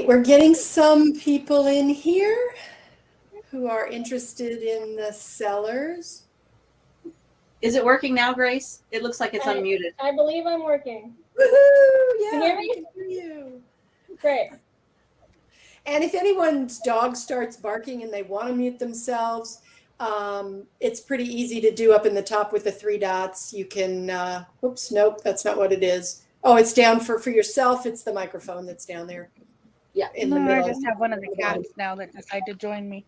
we're getting some people in here who are interested in the sellers. Is it working now, Grace? It looks like it's unmuted. I believe I'm working. Woohoo! Yeah, Can you hear me? we can hear you. Great. And if anyone's dog starts barking and they want to mute themselves, it's pretty easy to do up in the top with the three dots. You can, oops, nope, that's not what it is. Oh, it's down for yourself. It's the microphone that's down there. Yeah. In the middle. I just have one of the cats now that decided to join me.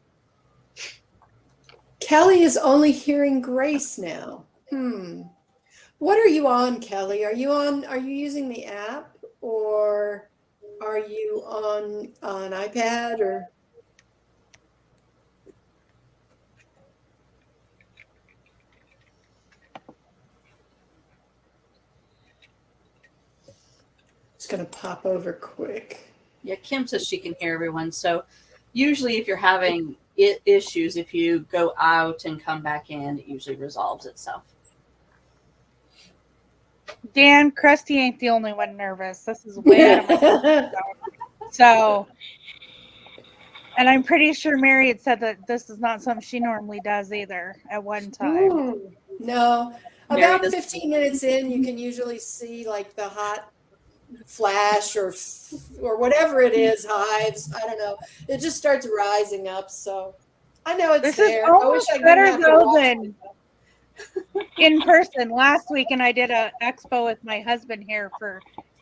Kelly is only hearing Grace now. What are you on, Kelly? Are you using the app or are you on iPad or? It's going to pop over quick. Yeah, Kim says she can hear everyone. So usually if you're having issues, if you go out and come back in, it usually resolves itself. Dan, Krusty ain't the only one nervous. This is way out of my So, and I'm pretty sure Mary had said that this is not something she normally does either at one time. No, about 15 minutes in, you can usually see like the hot flash or whatever it is, hives. I don't know. It just starts rising up. So I know it's this there. Is almost better though than in person. Last weekend I did a expo with my husband here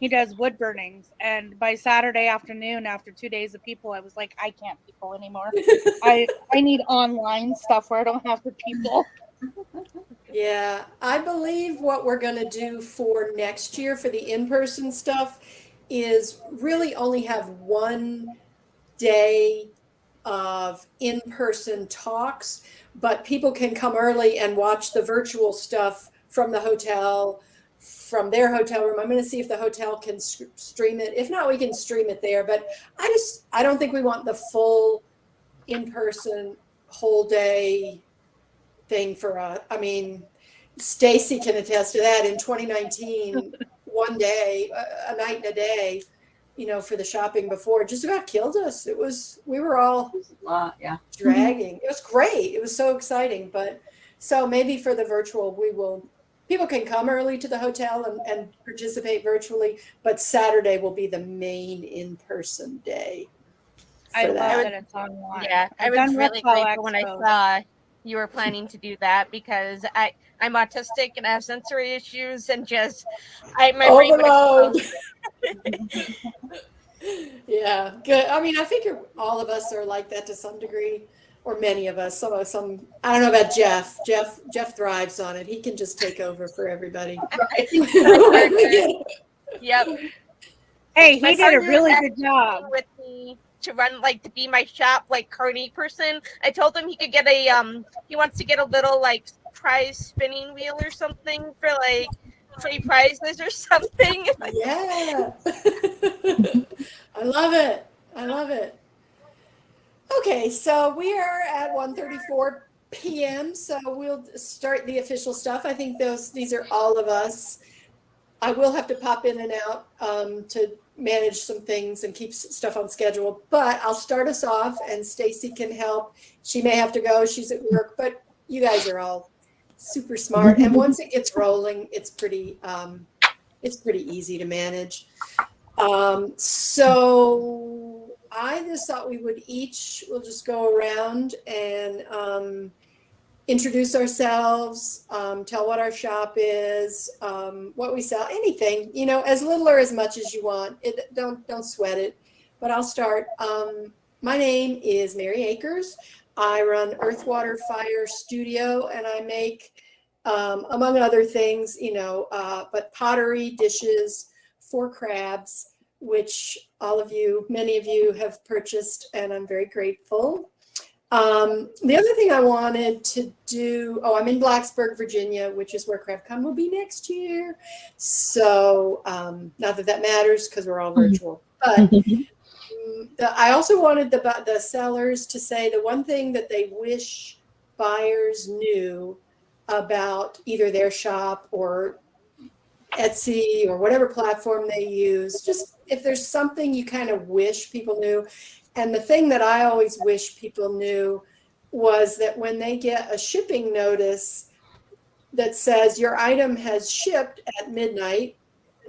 he does wood burnings, and by Saturday afternoon, after 2 days of people, I was like, I can't people anymore. I need online stuff where I don't have the people. Yeah, I believe what we're going to do for next year for the in-person stuff is really only have one day of in-person talks, but people can come early and watch the virtual stuff from the hotel, from their hotel room. I'm going to see if the hotel can stream it. If not, we can stream it there. But I don't think we want the full in-person whole day thing for us. I mean, Stacy can attest to that. In 2019, one day, a night and a day, for the shopping before, just about killed us. We were all dragging. It was great. It was so exciting. But so maybe for the virtual, people can come early to the hotel and participate virtually, but Saturday will be the main in-person day. I love that it's online. Yeah, I was really grateful when I saw you were planning to do that because I'm autistic and I have sensory issues and my overload. Yeah, good. I mean, I figure all of us are like that to some degree, or many of us. Some. I don't know about Jeff. Jeff thrives on it. He can just take over for everybody. Yep. Hey, he did a really good job with me to run, to be my shop carny person. I told him he could get he wants to get a little prize spinning wheel or something for free prizes or something. Yeah. I love it. Okay, so we are at 1:34 p.m. So we'll start the official stuff. I think these are all of us. I will have to pop in and out to manage some things and keep stuff on schedule, but I'll start us off and Stacy can help. She may have to go, she's at work, but you guys are all super smart. And once it gets rolling, it's pretty easy to manage. So I just thought we'll just go around and introduce ourselves, tell what our shop is, what we sell, anything, as little or as much as you want. Don't sweat it, but I'll start. My name is Mary Akers. I run Earth, Water, Fire Studio, and I make, among other things, but pottery, dishes for crabs, which many of you have purchased, and I'm very grateful. The other thing I wanted to do, I'm in Blacksburg, Virginia, which is where CrabCon will be next year. So not that matters because we're all virtual. But I also wanted the sellers to say the one thing that they wish buyers knew about either their shop or Etsy or whatever platform they use. Just if there's something you kind of wish people knew. And the thing that I always wish people knew was that when they get a shipping notice that says your item has shipped at midnight,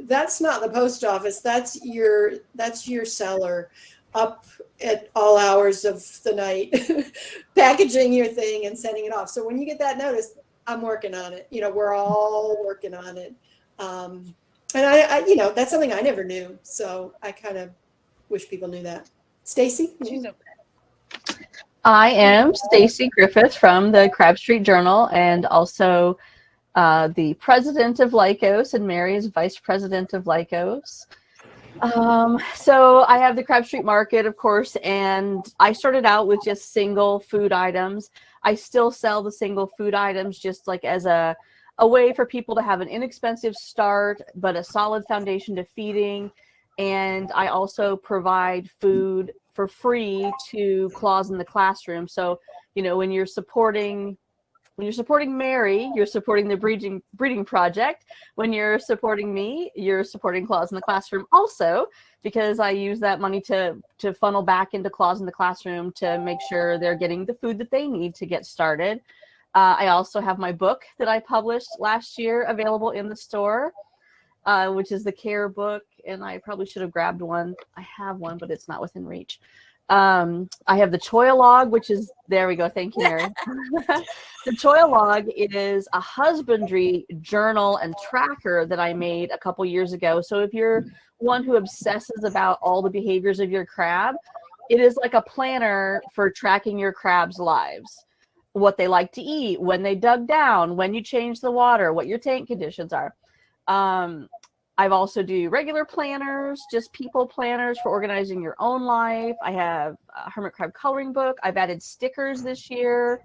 that's not the post office. That's your seller up at all hours of the night, packaging your thing and sending it off. So when you get that notice, I'm working on it. You know, we're all working on it. And I you know, that's something I never knew. So I kind of wish people knew that. Stacy? She's okay. I am Stacy Griffith from the Crab Street Journal, and also the president of Lycos, and Mary is vice president of Lycos. So I have the Crab Street Market, of course, and I started out with just single food items. I still sell the single food items just like as a way for people to have an inexpensive start, but a solid foundation to feeding. And I also provide food for free to Claws in the Classroom. So, you know, when you're supporting Mary, you're supporting the breeding project. When you're supporting me, you're supporting Claws in the Classroom also, because I use that money to funnel back into Claws in the Classroom to make sure they're getting the food that they need to get started. I also have my book that I published last year available in the store, which is the CARE book, and I probably should have grabbed one. I have one, but it's not within reach. I have the Choyalog, which is, there we go. Thank you, Mary. The Choyalog, it is a husbandry journal and tracker that I made a couple years ago. So if you're one who obsesses about all the behaviors of your crab, it is like a planner for tracking your crab's lives. What they like to eat, when they dug down, when you change the water, what your tank conditions are. I've also do regular planners, just people planners for organizing your own life. I have a hermit crab coloring book. I've added stickers this year.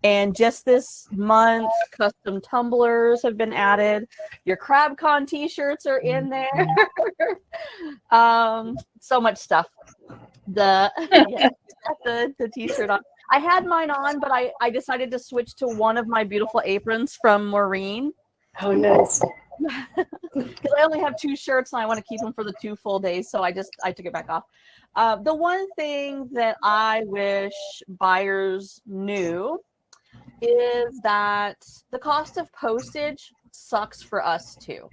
And just this month, custom tumblers have been added. Your CrabCon t-shirts are in there. So much stuff. The t-shirt on. I had mine on, but I decided to switch to one of my beautiful aprons from Maureen. Oh, nice. Because I only have 2 shirts and I want to keep them for the 2 full days, so I took it back off. The one thing that I wish buyers knew is that the cost of postage sucks for us too,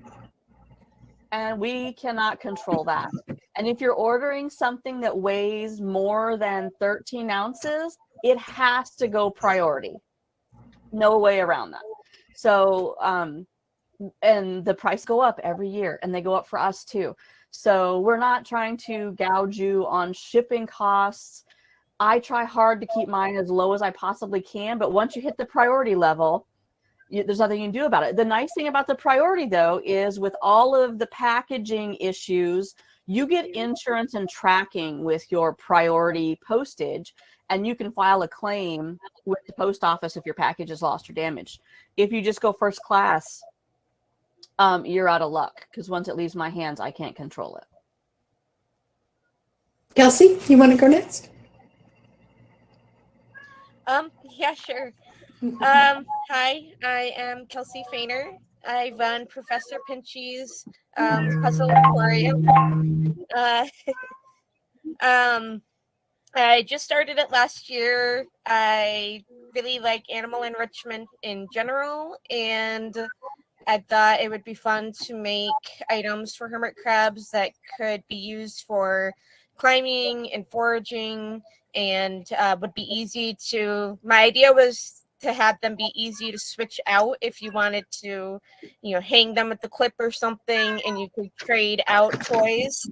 and we cannot control that. And if you're ordering something that weighs more than 13 ounces, it has to go priority. No way around that. So and the price go up every year, and they go up for us too. So we're not trying to gouge you on shipping costs. I try hard to keep mine as low as I possibly can, but once you hit the priority level, there's nothing you can do about it. The nice thing about the priority, though, is with all of the packaging issues, you get insurance and tracking with your priority postage, and you can file a claim with the post office if your package is lost or damaged. If you just go first class, you're out of luck, because once it leaves my hands, I can't control it. Kelsey, you want to go next? Yeah, sure. Hi, I am Kelsey Fainer. I run Professor Pinchy's Puzzle Aquarium. I just started it last year. I really like animal enrichment in general, and I thought it would be fun to make items for hermit crabs that could be used for climbing and foraging, and would be easy to, my idea was to have them be easy to switch out if you wanted to, you know, hang them at the clip or something, and you could trade out toys.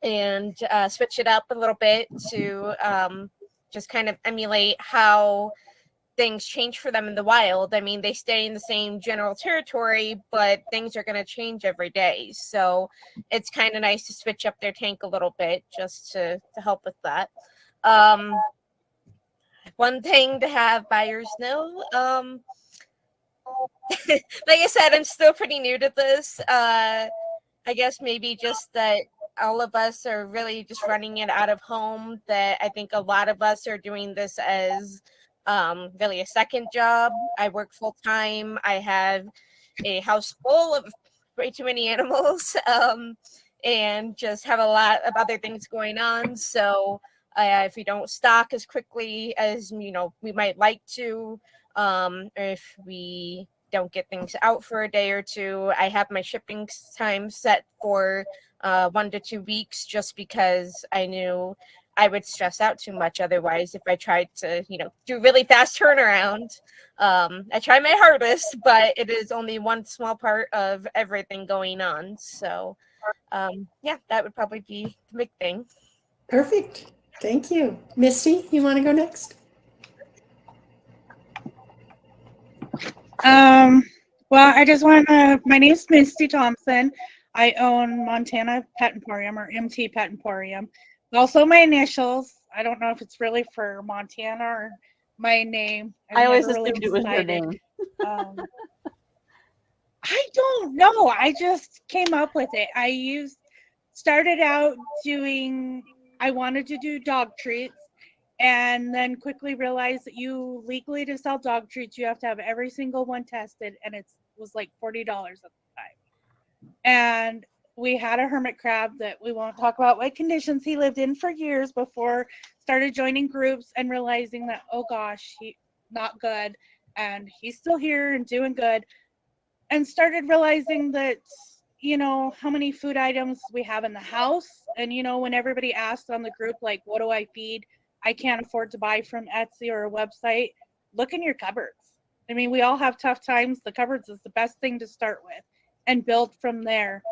And switch it up a little bit to just kind of emulate how things change for them in the wild. I mean, they stay in the same general territory, but things are going to change every day. So it's kind of nice to switch up their tank a little bit just to help with that. One thing to have buyers know, like I said, I'm still pretty new to this. I guess maybe just that all of us are really just running it out of home, that I think a lot of us are doing this as really a second job. I work full time. I have a house full of way too many animals, and just have a lot of other things going on. So if we don't stock as quickly as we might like to, or if we don't get things out for a day or two, I have my shipping time set for 1 to 2 weeks, just because I knew I would stress out too much otherwise if I tried to, do really fast turnaround. I try my hardest, but it is only one small part of everything going on. So, yeah, that would probably be the big thing. Perfect. Thank you. Misty, you want to go next? Well, I just want to, my name's Misty Thompson. I own Montana Pet Emporium, or MT Pet Emporium. Also my initials. I don't know if it's really for Montana or my name. I always never assumed it was your decided. name. I don't know. I just came up with it. Started out I wanted to do dog treats, and then quickly realized that legally to sell dog treats, you have to have every single one tested, and it was like $40 at the time. And we had a hermit crab that we won't talk about what conditions he lived in for years before started joining groups and realizing that, oh gosh, he not good, and he's still here and doing good. And started realizing that, how many food items we have in the house. And, when everybody asked on the group, like, what do I feed? I can't afford to buy from Etsy or a website. Look in your cupboards. I mean, we all have tough times. The cupboards is the best thing to start with and build from there.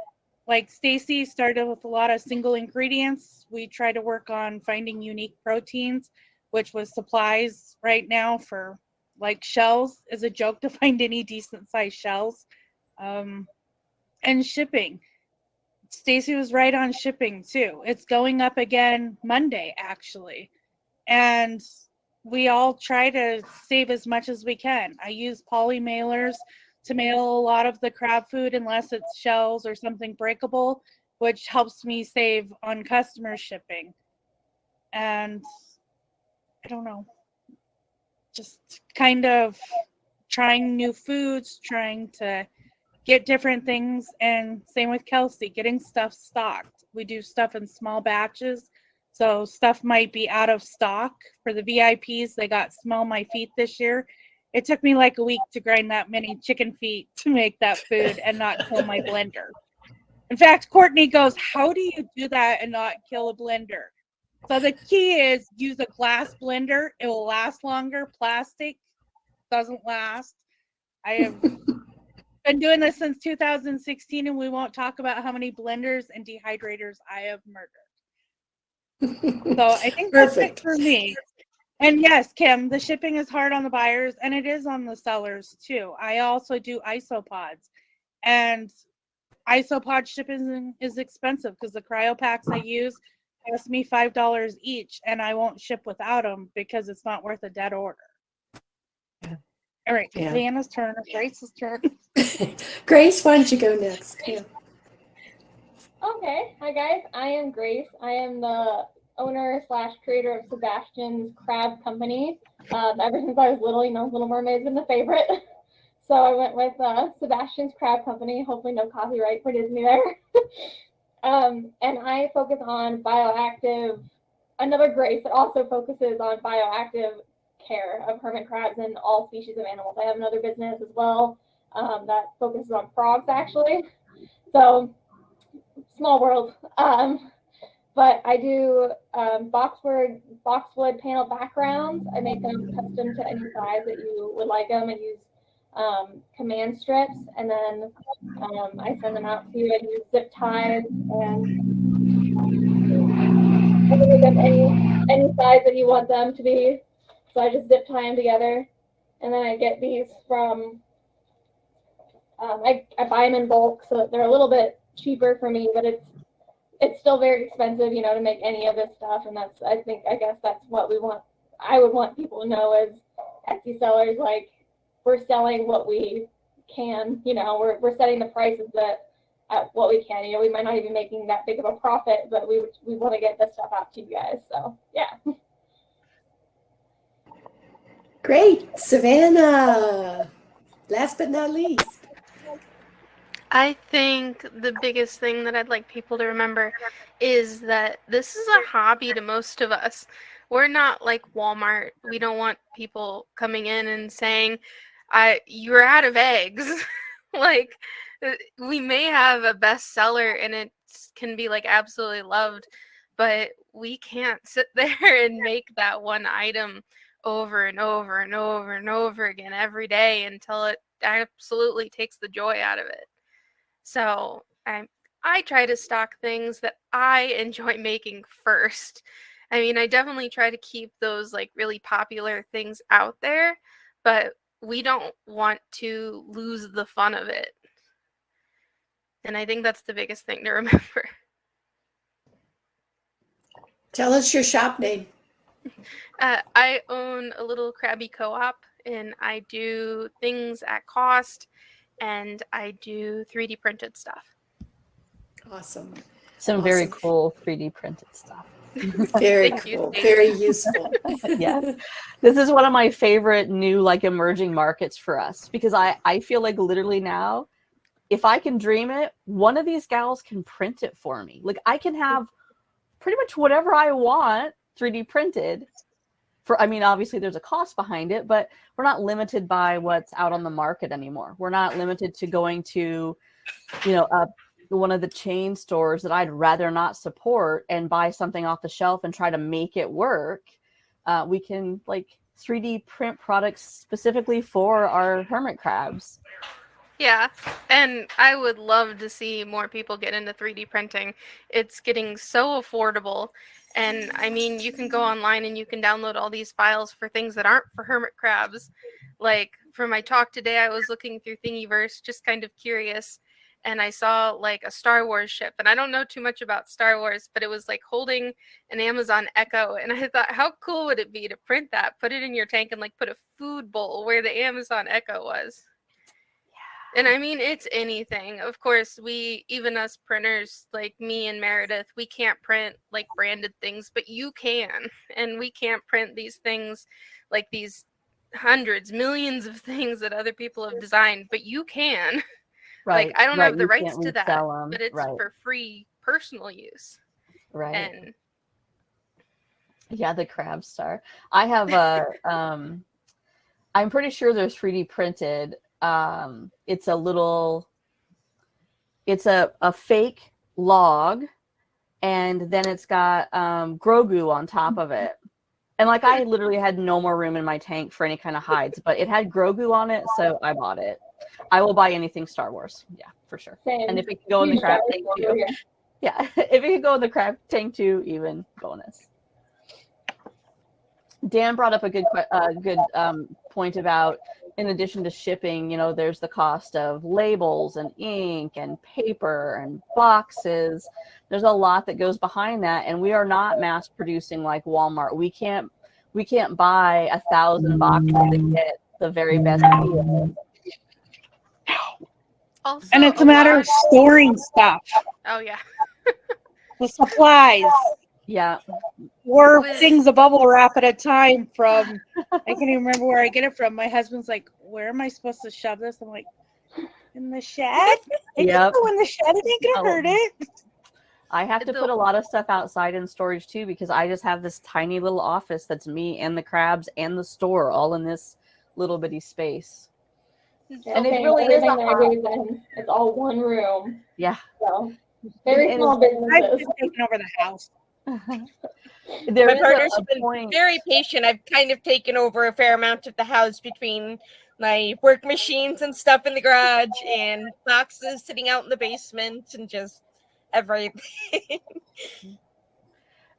Like Stacy started with a lot of single ingredients. We try to work on finding unique proteins, which was supplies right now for like shells is a joke to find any decent sized shells. And shipping. Stacy was right on shipping too. It's going up again Monday, actually. And we all try to save as much as we can. I use poly mailers to mail a lot of the crab food unless it's shells or something breakable, which helps me save on customer shipping. And I don't know, just kind of trying new foods, trying to get different things. And same with Kelsey, getting stuff stocked. We do stuff in small batches, so stuff might be out of stock. For the VIPs, they got Smell My Feet this year. It took me like a week to grind that many chicken feet to make that food and not kill my blender. In fact, Courtney goes, how do you do that and not kill a blender? So the key is use a glass blender. It will last longer. Plastic doesn't last. I have been doing this since 2016, and we won't talk about how many blenders and dehydrators I have murdered. So I think that's it for me. And yes, Kim, the shipping is hard on the buyers, and it is on the sellers too. I also do isopods, and isopod shipping is expensive because the cryo packs I use cost me $5 each, and I won't ship without them because it's not worth a dead order. All right, Yeah. Leanna's turn, or Grace's turn. Grace, why don't you go next? Yeah. Okay. Hi, guys. I am Grace. I am the owner/creator of Sebastian's Crab Company. Ever since I was little, Little Mermaid's been the favorite. So I went with Sebastian's Crab Company. Hopefully no copyright for Disney there. And I focus on bioactive, another Grace that also focuses on bioactive care of hermit crabs and all species of animals. I have another business as well that focuses on frogs, actually. So small world. But I do boxwood panel backgrounds. I make them custom to any size that you would like them. I use command strips, and then I send them out to you. I use zip ties, and I can make them any size that you want them to be. So I just zip tie them together, and then I get these from. I buy them in bulk, so they're a little bit cheaper for me, but it's still very expensive, to make any of this stuff. And I guess that's what we want. I would want people to know as Etsy sellers, like, we're selling what we can, we're setting the prices at what we can. We might not even be making that big of a profit, but we want to get this stuff out to you guys. So yeah. Great. Savannah, last but not least. I think the biggest thing that I'd like people to remember is that this is a hobby to most of us. We're not like Walmart. We don't want people coming in and saying, you're out of eggs." Like, we may have a bestseller and it can be like absolutely loved, but we can't sit there and make that one item over and over and over and over again every day until it absolutely takes the joy out of it. So I try to stock things that I enjoy making first. I mean, I definitely try to keep those like really popular things out there, but we don't want to lose the fun of it. And I think that's the biggest thing to remember. Tell us your shop name. I own a little Krabby Co-op, and I do things at cost, and I do 3D printed stuff. Awesome. Some very Awesome. cool 3D printed stuff. Very Thank you, cool. Stacey. Very useful. Yes. This is one of my favorite new like emerging markets for us, because I feel like literally now, if I can dream it, one of these gals can print it for me. Like I can have pretty much whatever I want 3D printed. I mean, obviously there's a cost behind it, but we're not limited by what's out on the market anymore. We're not limited to going to, one of the chain stores that I'd rather not support and buy something off the shelf and try to make it work. We can like 3D print products specifically for our hermit crabs. Yeah, and I would love to see more people get into 3D printing. It's getting so affordable. And I mean, you can go online and you can download all these files for things that aren't for hermit crabs. Like for my talk today, I was looking through Thingiverse, just kind of curious. And I saw like a Star Wars ship. And I don't know too much about Star Wars, but it was like holding an Amazon Echo. And I thought, how cool would it be to print that, put it in your tank, and like put a food bowl where the Amazon Echo was? And I mean, it's anything. Of course, even us printers, like me and Meredith, we can't print like branded things, but you can. And we can't print these things, like these hundreds, millions of things that other people have designed, but you can. Right. Like, I don't right. have the You rights can't to that, resell 'em. but it's right. for free personal use. Right. And yeah, the crab star. I have a, I'm pretty sure there's 3D printed. It's a fake log, and then it's got Grogu on top of it. And like I literally had no more room in my tank for any kind of hides, but it had Grogu on it, so I bought it. I will buy anything Star Wars. Yeah, for sure. Same. And if it can go in the Huge crab Star tank Wars too. over here. Yeah, if it can go in the crab tank too, even bonus. Dan brought up a good point about, in addition to shipping, there's the cost of labels and ink and paper and boxes. There's a lot that goes behind that, and we are not mass producing like Walmart. We can't buy 1,000 boxes and get the very best deal. also, And it's a matter of storing stuff, Oh, yeah. the supplies, Yeah, or things a bubble wrap at a time from, I can't even remember where I get it from. My husband's like, where am I supposed to shove this? I'm like, in the shed? It can go in the shed. It ain't going to hurt it. I have to put a lot of stuff outside in storage too, because I just have this tiny little office that's me and the crabs and the store all in this little bitty space. And it really is everything that I do then, it's all one room. Yeah. So very And small I've businesses. been taking over the house. There My is partner's a been point. very patient. I've kind of taken over a fair amount of the house between my work machines and stuff in the garage and boxes sitting out in the basement and just everything.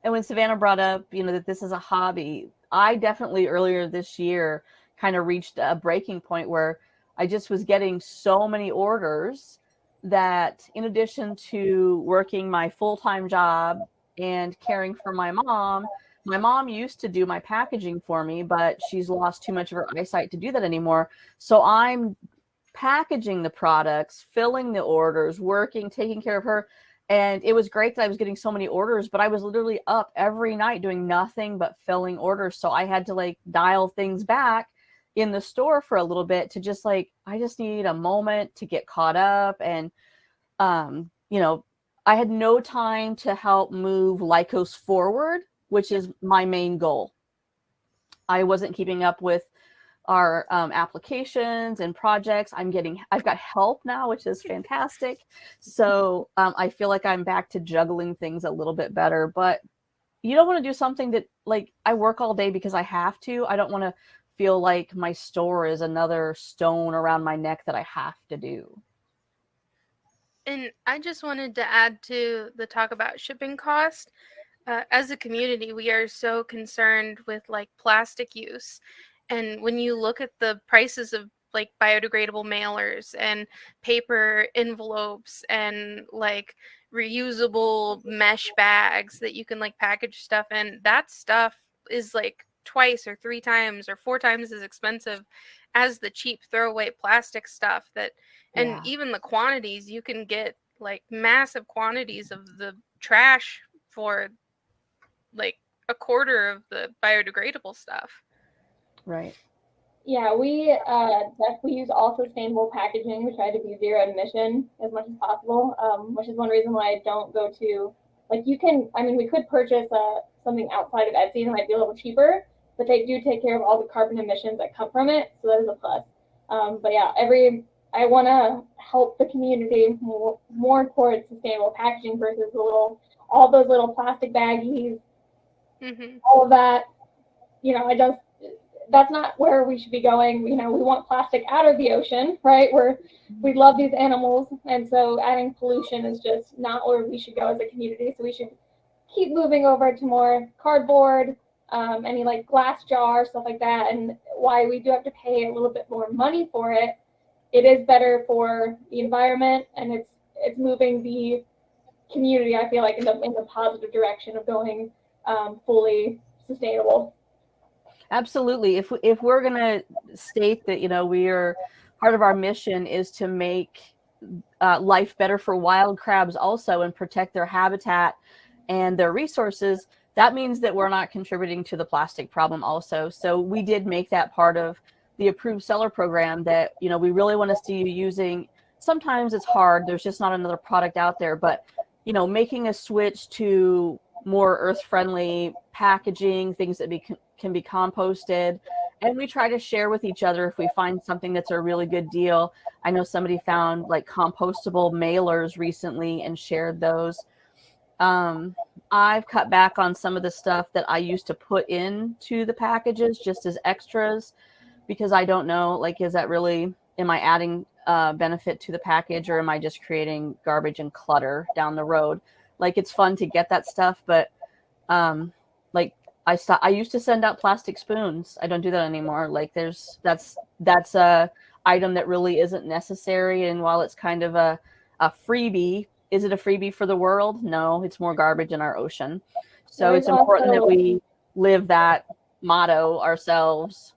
And when Savannah brought up, that this is a hobby, I definitely earlier this year kind of reached a breaking point where I just was getting so many orders that, in addition to working my full-time job and caring for my mom used to do my packaging for me, but she's lost too much of her eyesight to do that anymore. So I'm packaging the products, filling the orders, working, taking care of her. And it was great that I was getting so many orders, but I was literally up every night doing nothing but filling orders. So I had to like dial things back in the store for a little bit to just like, I just need a moment to get caught up. And, you know, I had no time to help move Lycos forward, which is my main goal. I wasn't keeping up with our applications and projects. I've got help now, which is fantastic. So I feel like I'm back to juggling things a little bit better, but you don't want to do something that, like, I work all day because I have to. I don't want to feel like my store is another stone around my neck that I have to do. And I just wanted to add to the talk about shipping cost. As a community, we are so concerned with like plastic use. And when you look at the prices of like biodegradable mailers and paper envelopes and like reusable mesh bags that you can like package stuff in, that stuff is like twice or three times or four times as expensive as the cheap throwaway plastic stuff that, and Yeah. even the quantities, you can get like massive quantities of the trash for like a quarter of the biodegradable stuff. Right. Yeah, we definitely use all sustainable packaging. We try to be zero emission as much as possible, which is one reason why I don't go to, like, you can, I mean, we could purchase something outside of Etsy that might be a little cheaper, but they do take care of all the carbon emissions that come from it, so that is a plus. But yeah, I want to help the community more towards sustainable packaging versus all those little plastic baggies, all of that. You know, that's not where we should be going. You know, we want plastic out of the ocean, right? We love these animals, and so adding pollution is just not where we should go as a community. So we should keep moving over to more cardboard, any like glass jars, stuff like that. And why we do have to pay a little bit more money for it, it is better for the environment, and it's moving the community, I feel like, in the positive direction of going fully sustainable. Absolutely. If we're going to state that, you know, we are, part of our mission is to make life better for wild crabs also and protect their habitat and their resources, that means that we're not contributing to the plastic problem also. So we did make that part of the approved seller program that, you know, we really want to see you using. Sometimes it's hard. There's just not another product out there, but, you know, making a switch to more earth-friendly packaging, things that can be composted. And we try to share with each other if we find something that's a really good deal. I know somebody found like compostable mailers recently and shared those. I've cut back on some of the stuff that I used to put into the packages just as extras, because I don't know, like, is that really, am I adding benefit to the package, or am I just creating garbage and clutter down the road? Like, it's fun to get that stuff, but like I used to send out plastic spoons. I don't do that anymore. Like, that's a item that really isn't necessary. And while it's kind of a freebie, is it a freebie for the world? No, it's more garbage in our ocean. So it's important that we live that motto ourselves.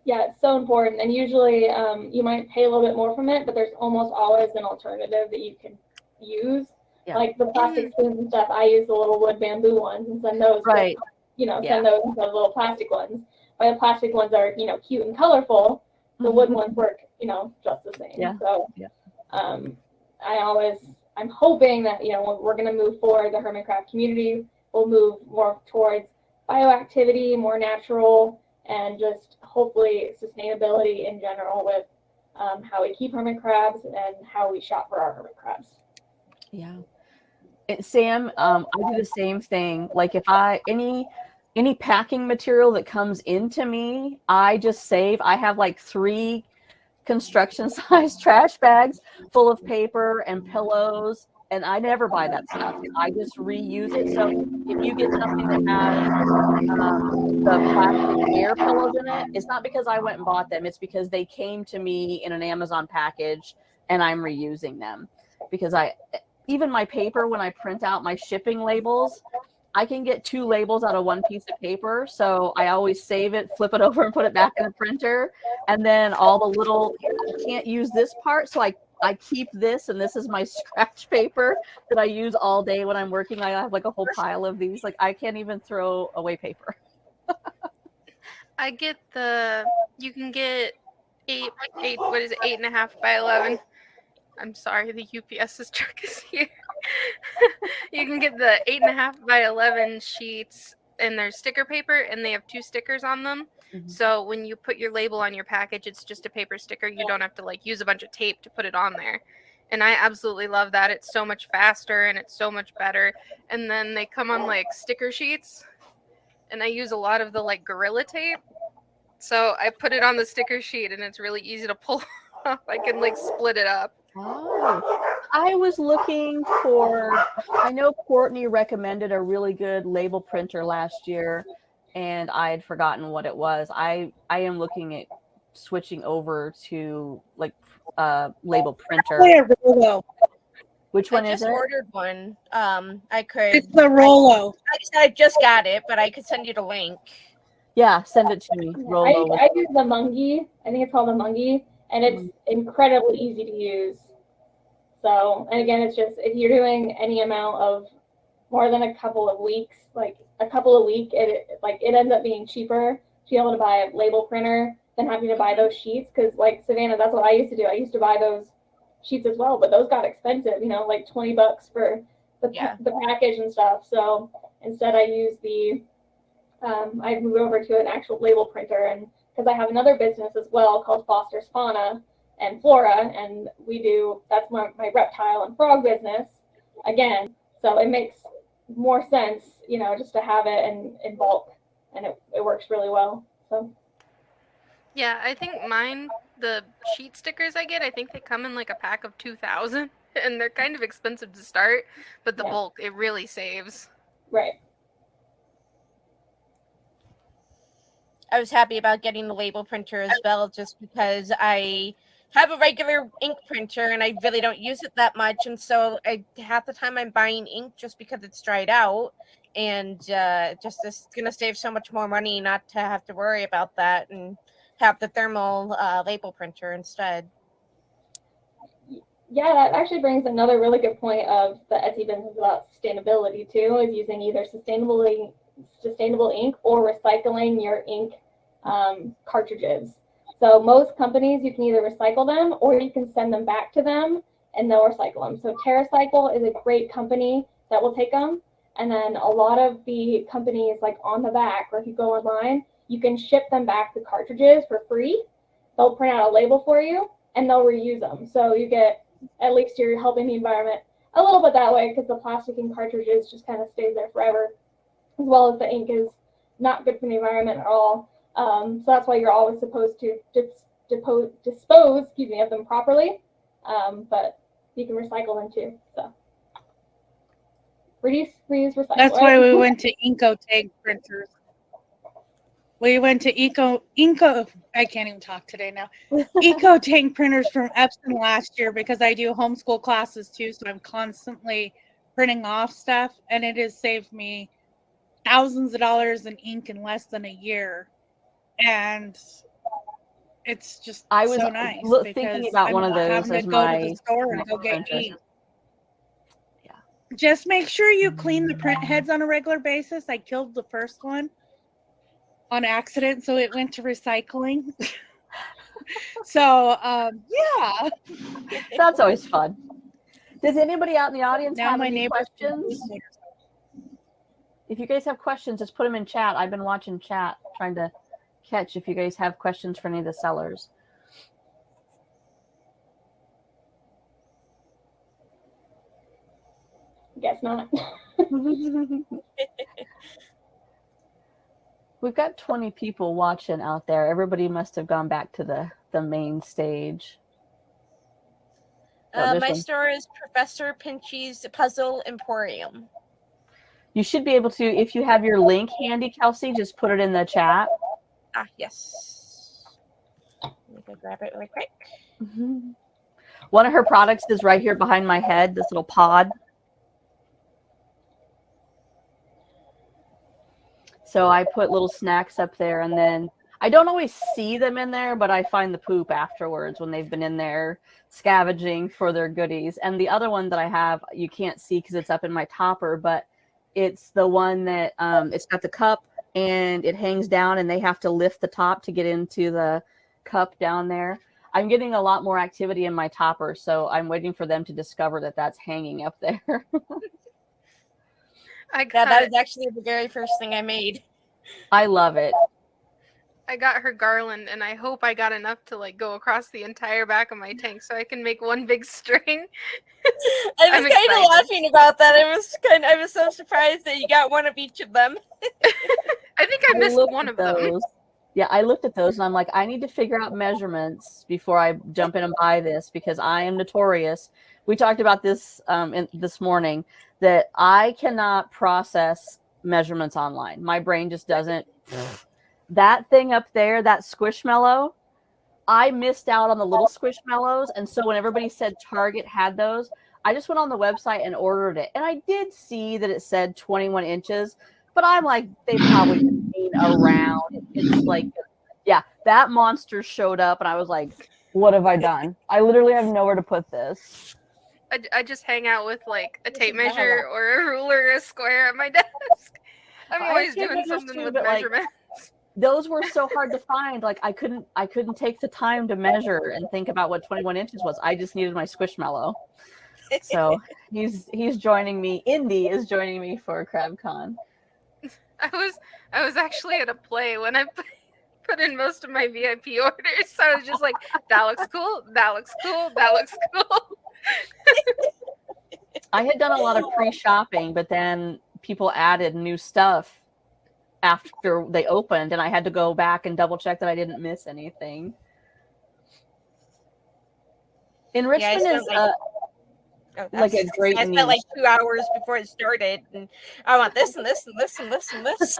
Yeah, it's so important. And usually you might pay a little bit more from it, but there's almost always an alternative that you can use. Yeah. Like the plastic spoons and stuff, I use the little wood bamboo ones and send those, right? Send those instead of little plastic ones. But the plastic ones are, cute and colorful. The wood ones work, just the same. Yeah. So I'm hoping that, we're going to move forward. The hermit crab community will move more towards bioactivity, more natural, and just hopefully sustainability in general with how we keep hermit crabs and how we shop for our hermit crabs. Yeah. And Sam, I do the same thing. Like, if any packing material that comes into me, I just save. I have like 3 construction size trash bags full of paper and pillows, and I never buy that stuff. I just reuse it. So if you get something that has the plastic air pillows in it, it's not because I went and bought them. It's because they came to me in an Amazon package and I'm reusing them. Because even my paper, when I print out my shipping labels, I can get 2 labels out of 1 piece of paper. So I always save it, flip it over and put it back in the printer. And then all the little, I can't use this part. So I keep this, and this is my scratch paper that I use all day when I'm working. I have like a whole pile of these. Like, I can't even throw away paper. I get you can get what is it, 8.5 by 11. I'm sorry, the UPS's truck is here. You can get the 8.5 by 11 sheets, and they're sticker paper, and they have 2 stickers on them. Mhm. So when you put your label on your package, it's just a paper sticker. You don't have to like use a bunch of tape to put it on there. And I absolutely love that. It's so much faster and it's so much better. And then they come on like sticker sheets, and I use a lot of the like Gorilla tape. So I put it on the sticker sheet, and it's really easy to pull off. I can like split it up. Oh, I was looking for, I know Courtney recommended a really good label printer last year, and I had forgotten what it was. I am looking at switching over to like label printer. Play a Rolo. Which one I is just it? ordered one. I could. It's the Rolo. I said I just got it, but I could send you the link. Yeah, send it to me. Rolo. I use the Mungie. I think it's called the Mungie, and it's incredibly easy to use. So, and again, it's just if you're doing any amount of more than a couple of weeks, like a couple of weeks, it ends up being cheaper to be able to buy a label printer than having to buy those sheets. Because like Savannah, that's what I used to do. I used to buy those sheets as well, but those got expensive. You know, like $20 for the package and stuff. So instead, I use I moved over to an actual label printer, and because I have another business as well called Foster's Fauna and Flora, and that's my reptile and frog business again. So it makes more sense, you know, just to have it in bulk, and it works really well. So Yeah, I think the sheet stickers I get, I think they come in like a pack of 2,000, and they're kind of expensive to start, but the bulk, it really saves. Right. I was happy about getting the label printer as well, just because I have a regular ink printer and I really don't use it that much. And so half the time I'm buying ink just because it's dried out. And just it's going to save so much more money not to have to worry about that and have the thermal label printer instead. Yeah, that actually brings another really good point of the Etsy business about sustainability too, is using either sustainable ink or recycling your ink cartridges. So most companies, you can either recycle them or you can send them back to them and they'll recycle them. So TerraCycle is a great company that will take them. And then a lot of the companies like on the back, or if you go online, you can ship them back the cartridges for free. They'll print out a label for you and they'll reuse them. So you get, at least you're helping the environment a little bit that way, because the plastic in cartridges just kind of stays there forever, as well as the ink is not good for the environment at all. So that's why you're always supposed to dispose of them properly, but you can recycle them too. So reduce, reuse, recycle. That's right? why we went to EcoTank printers. We went to I can't even talk today now. EcoTank printers from Epson last year, because I do homeschool classes too, so I'm constantly printing off stuff, and it has saved me thousands of dollars in ink in less than a year. And it's just so nice. Thinking about one of those having as to go my to the store and go get printer. ink. Yeah. Just make sure you clean the print heads on a regular basis. I killed the first one on accident, so it went to recycling. So yeah, That's always fun. Does anybody out in the audience now have my any neighbors. questions? If you guys have questions, just put them in chat. I've been watching chat, trying to catch if you guys have questions for any of the sellers. Guess not. We've got 20 people watching out there. Everybody must have gone back to the main stage. My store is Professor Pinchy's Puzzle Emporium. You should be able to, if you have your link handy, Kelsey, just put it in the chat. Yes. Let me go grab it really quick. Mm-hmm. One of her products is right here behind my head, this little pod. So I put little snacks up there, and then I don't always see them in there, but I find the poop afterwards when they've been in there scavenging for their goodies. And the other one that I have, you can't see because it's up in my topper, but it's the one that it's got the cup and it hangs down and they have to lift the top to get into the cup down there. I'm getting a lot more activity in my topper, so I'm waiting for them to discover that that's hanging up there. I Yeah, got that was actually the very first thing I made. I love it. I got her garland, and I hope I got enough to like go across the entire back of my tank so I can make one big string. I I'm was kind of excited. laughing about that. I was so surprised that you got one of each of them. I think I missed looked one at of them. those. Yeah, I looked at those and I'm like, I need to figure out measurements before I jump in and buy this, because I am notorious. We talked about this this morning, that I cannot process measurements online. My brain just doesn't. That thing up there, that Squishmallow, I missed out on the little Squishmallows. And so when everybody said Target had those, I just went on the website and ordered it. And I did see that it said 21 inches, but I'm like, they probably mean around. It's like, yeah, that monster showed up and I was like, what have I done? I literally have nowhere to put this. I just hang out with like a tape is not measure or a ruler or a square at my desk. I'm I always have tape doing measures something too, with but, like, measurements. those were so hard to find. Like I couldn't take the time to measure and think about what 21 inches was. I just needed my Squishmallow. So he's joining me. Indy is joining me for CrabCon. I was actually at a play when I put in most of my VIP orders. So I was just like, that looks cool, that looks cool, that looks cool. I had done a lot of pre-shopping, but then people added new stuff after they opened, and I had to go back and double check that I didn't miss anything. Enrichment spent, is like a great I niche. spent like 2 hours before it started, and I want this and this and this and this and this.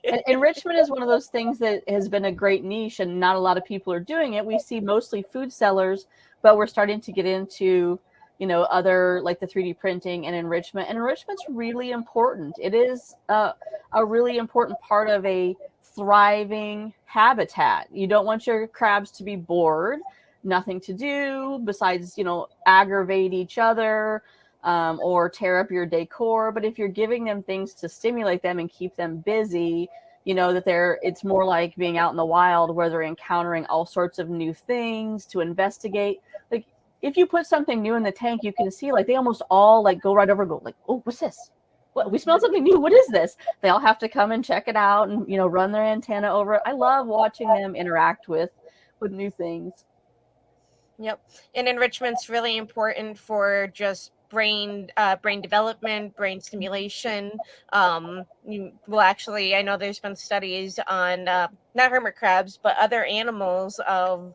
And enrichment is one of those things that has been a great niche, and not a lot of people are doing it. We see mostly food sellers, but we're starting to get into, other like the 3D printing and enrichment. And enrichment's really important. It is a really important part of a thriving habitat. You don't want your crabs to be bored, nothing to do besides, aggravate each other, or tear up your decor. But if you're giving them things to stimulate them and keep them busy, that it's more like being out in the wild where they're encountering all sorts of new things to investigate. Like if you put something new in the tank, you can see like they almost all like go right over and go like, oh, what's this? What, we smell something new. What is this? They all have to come and check it out and, run their antenna over it. I love watching them interact with new things. Yep. And enrichment's really important for just brain development, brain stimulation. Actually, I know there's been studies on not hermit crabs, but other animals of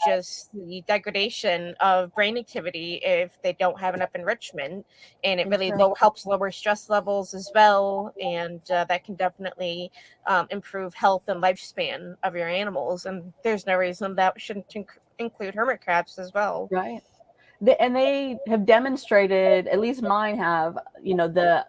just the degradation of brain activity if they don't have enough enrichment, and it really helps lower stress levels as well, and that can definitely improve health and lifespan of your animals. And there's no reason that shouldn't include hermit crabs as well. Right. And they have demonstrated, at least mine have, the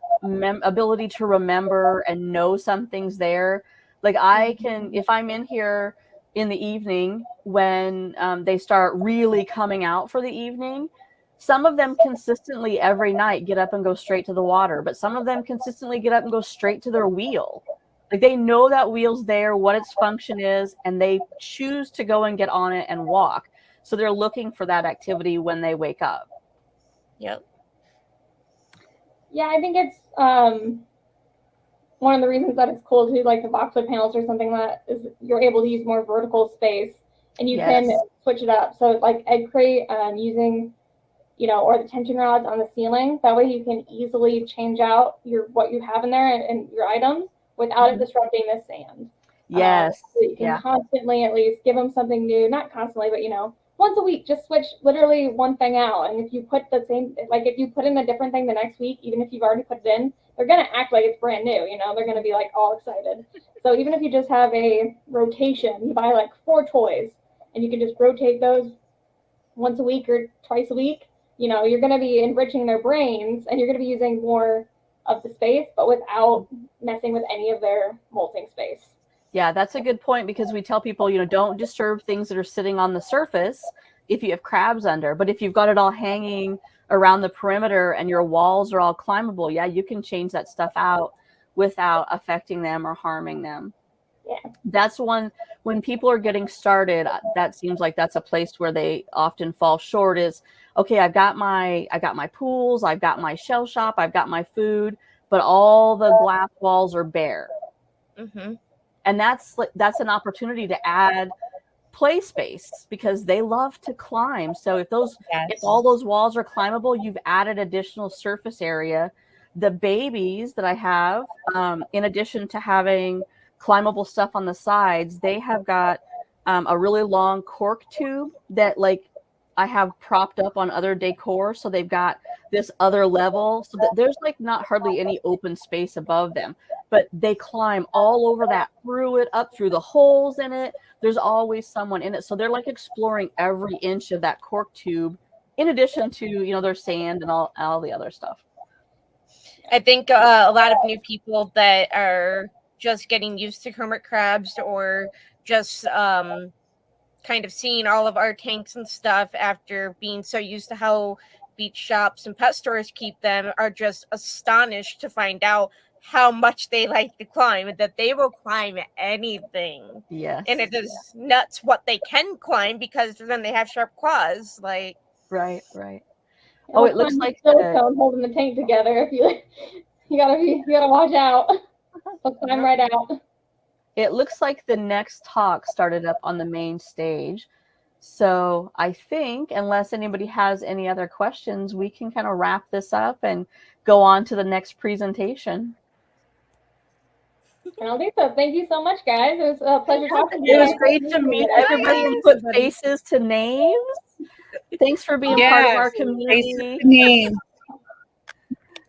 ability to remember and know something's there. Like I can, if I'm in here in the evening when they start really coming out for the evening, some of them consistently every night get up and go straight to the water, but some of them consistently get up and go straight to their wheel. Like they know that wheel's there, what its function is, and they choose to go and get on it and walk. So they're looking for that activity when they wake up. Yep. Yeah, I think it's one of the reasons that it's cool to like the boxwood panels or something that is you're able to use more vertical space and you can switch it up. So like egg crate using, or the tension rods on the ceiling. That way you can easily change out what you have in there and your items without it disrupting the sand. Yes. So you can constantly at least give them something new, not constantly, but once a week, just switch literally one thing out. And if you put if you put in a different thing the next week, even if you've already put it in, they're going to act like it's brand new. They're going to be like all excited. So even if you just have a rotation, you buy like 4 toys and you can just rotate those once a week or twice a week, you're going to be enriching their brains and you're going to be using more of the space, but without messing with any of their molting space. Yeah, that's a good point, because we tell people, don't disturb things that are sitting on the surface if you have crabs under. But if you've got it all hanging around the perimeter and your walls are all climbable, yeah, you can change that stuff out without affecting them or harming them. Yeah. That's one, when people are getting started, that seems like that's a place where they often fall short is, okay, I got my pools, I've got my shell shop, I've got my food, but all the glass walls are bare. Mm-hmm. And that's an opportunity to add play space because they love to climb. So if all those walls are climbable, you've added additional surface area. The babies that I have, in addition to having climbable stuff on the sides, they have got a really long cork tube that like I have propped up on other decor. So they've got this other level so that there's like not hardly any open space above them, but they climb all over that, through it, up through the holes in it. There's always someone in it. So they're like exploring every inch of that cork tube in addition to, you know, their sand and all the other stuff. I think a lot of new people that are just getting used to hermit crabs or just kind of seeing all of our tanks and stuff after being so used to how beach shops and pet stores keep them are just astonished to find out how much they like to climb and that they will climb anything. Yes. And it is nuts what they can climb because then they have sharp claws. Like, right. Oh, it looks like silicone holding the tank together. If you gotta watch out. They'll climb right out. It looks like the next talk started up on the main stage. So I think, unless anybody has any other questions, we can kind of wrap this up and go on to the next presentation. I don't think so. Thank you so much, guys. It was a pleasure talking to you. It was great to meet everybody and put faces to names. Thanks for being part of our community.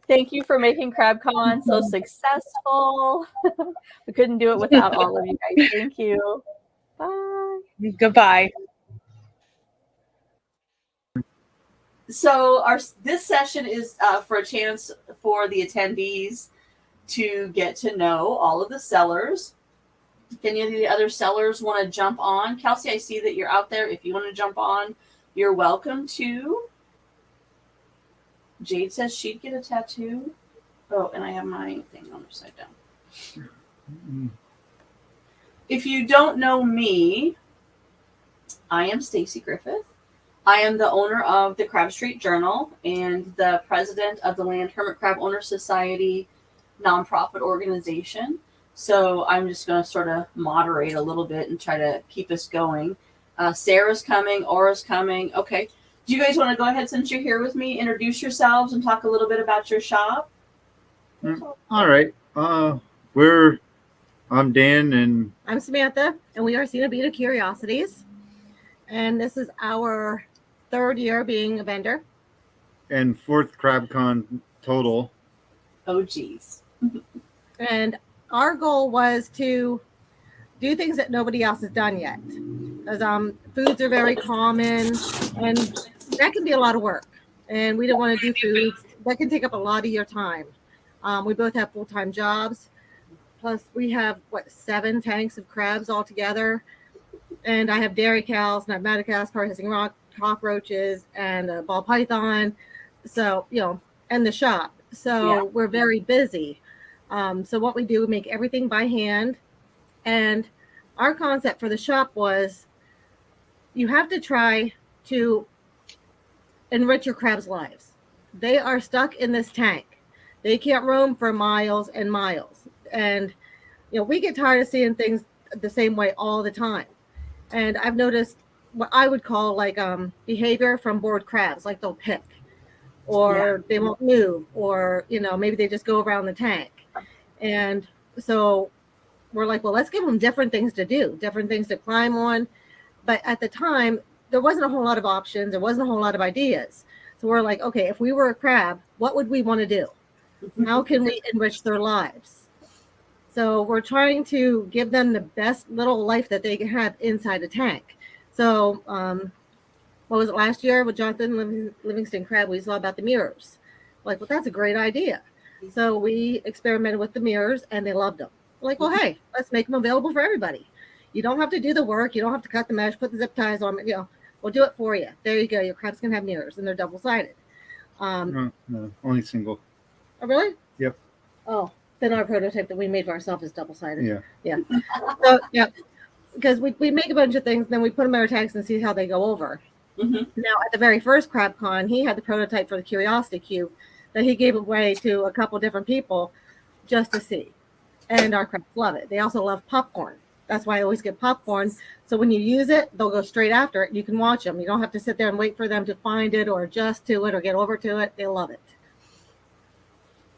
Thank you for making CrabCon so successful. We couldn't do it without all of you guys. Thank you. Bye. Goodbye. So this session is for a chance for the attendees to get to know all of the sellers. If any of the other sellers want to jump on, Kelsey, I see that you're out there. If you want to jump on, you're welcome to. Jade says she'd get a tattoo. Oh, and I have my thing on upside down. If you don't know me, I am Stacy Griffith. I am the owner of the Crab Street Journal and the president of the Land Hermit Crab Owner Society nonprofit organization. So I'm just going to sort of moderate a little bit and try to keep us going. Sarah's coming, Aura's coming. Okay. Do you guys want to go ahead, since you're here with me, introduce yourselves and talk a little bit about your shop? All right. I'm Dan and I'm Samantha, and we are Cenobita Curiosities. And this is our third year being a vendor. and fourth CrabCon total. Oh, geez. And our goal was to do things that nobody else has done yet. Because foods are very common, and that can be a lot of work. And we don't want to do foods. That can take up a lot of your time. We both have full-time jobs. Plus, we have, 7 tanks of crabs altogether. And I have dairy cows, and I have Madagascar hissing rock, cockroaches, and a ball python. So, and the shop. So we're very busy. So what we do, we make everything by hand. And our concept for the shop was you have to try to enrich your crabs' lives. They are stuck in this tank. They can't roam for miles and miles. And, we get tired of seeing things the same way all the time. And I've noticed what I would call behavior from bored crabs, like they'll pick or they won't move, or, maybe they just go around the tank. And so we're like, well, let's give them different things to do, different things to climb on. But at the time, there wasn't a whole lot of options. There wasn't a whole lot of ideas. So we're like, okay, if we were a crab, what would we want to do? How can we enrich their lives? So we're trying to give them the best little life that they can have inside a tank. So what was it last year with Jonathan Livingston Crab? We saw about the mirrors. Like, well, that's a great idea. So we experimented with the mirrors, and they loved them. We're like, well, hey, let's make them available for everybody. You don't have to do the work. You don't have to cut the mesh, put the zip ties on. We'll do it for you. There you go. Your crabs can have mirrors, and they're double-sided. No, only single. Oh, really? Yep. Oh, Then our prototype that we made for ourselves is double-sided. Yeah. So yeah, because we make a bunch of things, then we put them in our tanks and see how they go over. Mhm. Now, at the very first CrabCon, he had the prototype for the Curiosity Cube that he gave away to a couple different people just to see. And our crabs love it. They also love popcorn. That's why I always get popcorn. So when you use it, they'll go straight after it. You can watch them. You don't have to sit there and wait for them to find it or adjust to it or get over to it. They love it.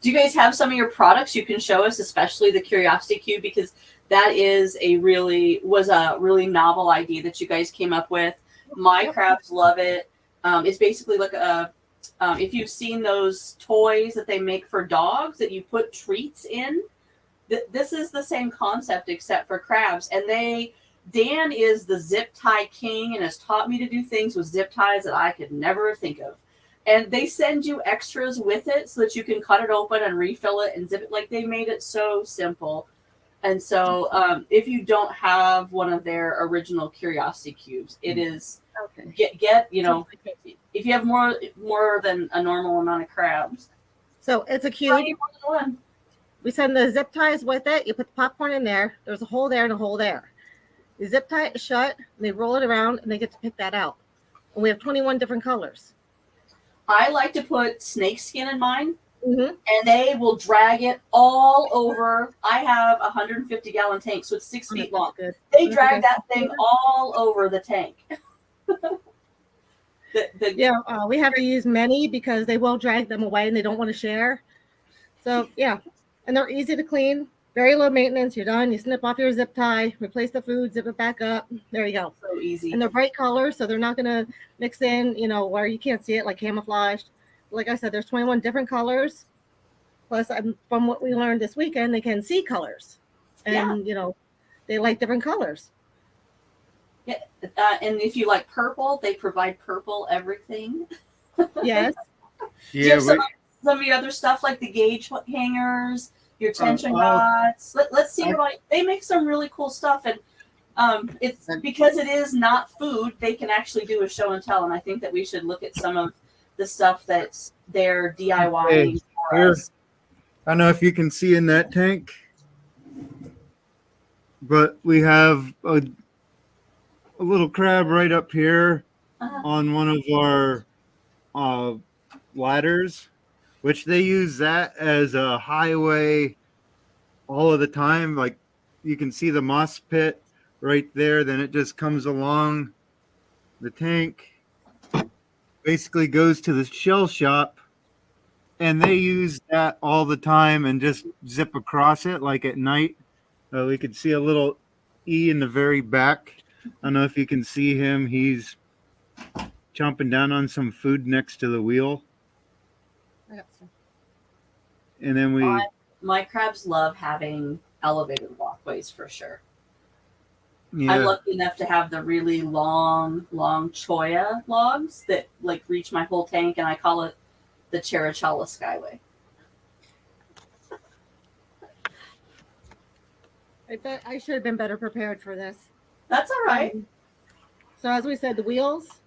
Do you guys have some of your products you can show us, especially the Curiosity Cube? Because that was a really novel idea that you guys came up with. My crabs love it. It's basically like if you've seen those toys that they make for dogs that you put treats in, this is the same concept except for crabs. And Dan is the zip tie king and has taught me to do things with zip ties that I could never think of. And they send you extras with it so that you can cut it open and refill it and zip it. Like, they made it so simple. And so if you don't have one of their original Curiosity Cubes, it is get if you have more than a normal amount of crabs. So it's a cube. More than one. We send the zip ties with it. You put the popcorn in there. There's a hole there and a hole there. You zip tie it shut, and they roll it around, and they get to pick that out. And we have 21 different colors. I like to put snakeskin in mine, Mm-hmm. and they will drag it all over. I have a 150-gallon tank, so it's 6 feet long. Good. They drag that thing all over the tank. We have to use many because they will drag them away and they don't want to share. So yeah, and they're easy to clean, very low maintenance. You're done. You snip off your zip tie, replace the food, zip it back up. There you go. So easy. And they're bright colors, so they're not going to mix in, where you can't see it, like camouflaged. Like I said, there's 21 different colors. Plus, from what we learned this weekend, they can see colors, and they like different colors. Yeah, and if you like purple, they provide purple everything. Yes. Do you have some of your other stuff like the gauge hangers, your tension rods? Let's see they make some really cool stuff, and it's because it is not food. They can actually do a show and tell, and I think that we should look at some of the stuff that's they're DIYing for us. I don't know if you can see in that tank, but we have a little crab right up here on one of our ladders, which they use that as a highway all of the time. Like, you can see the moss pit right there. Then it just comes along the tank, basically goes to the shell shop, and they use that all the time and just zip across it. Like at night, we could see a little E in the very back. I don't know if you can see him. He's chomping down on some food next to the wheel. And then my crabs love having elevated walkways for sure. Yeah. I'm lucky enough to have the really long cholla logs that like reach my whole tank, and I call it the Cherichala Skyway. I bet I should have been better prepared for this. That's all right. So as we said, the wheels,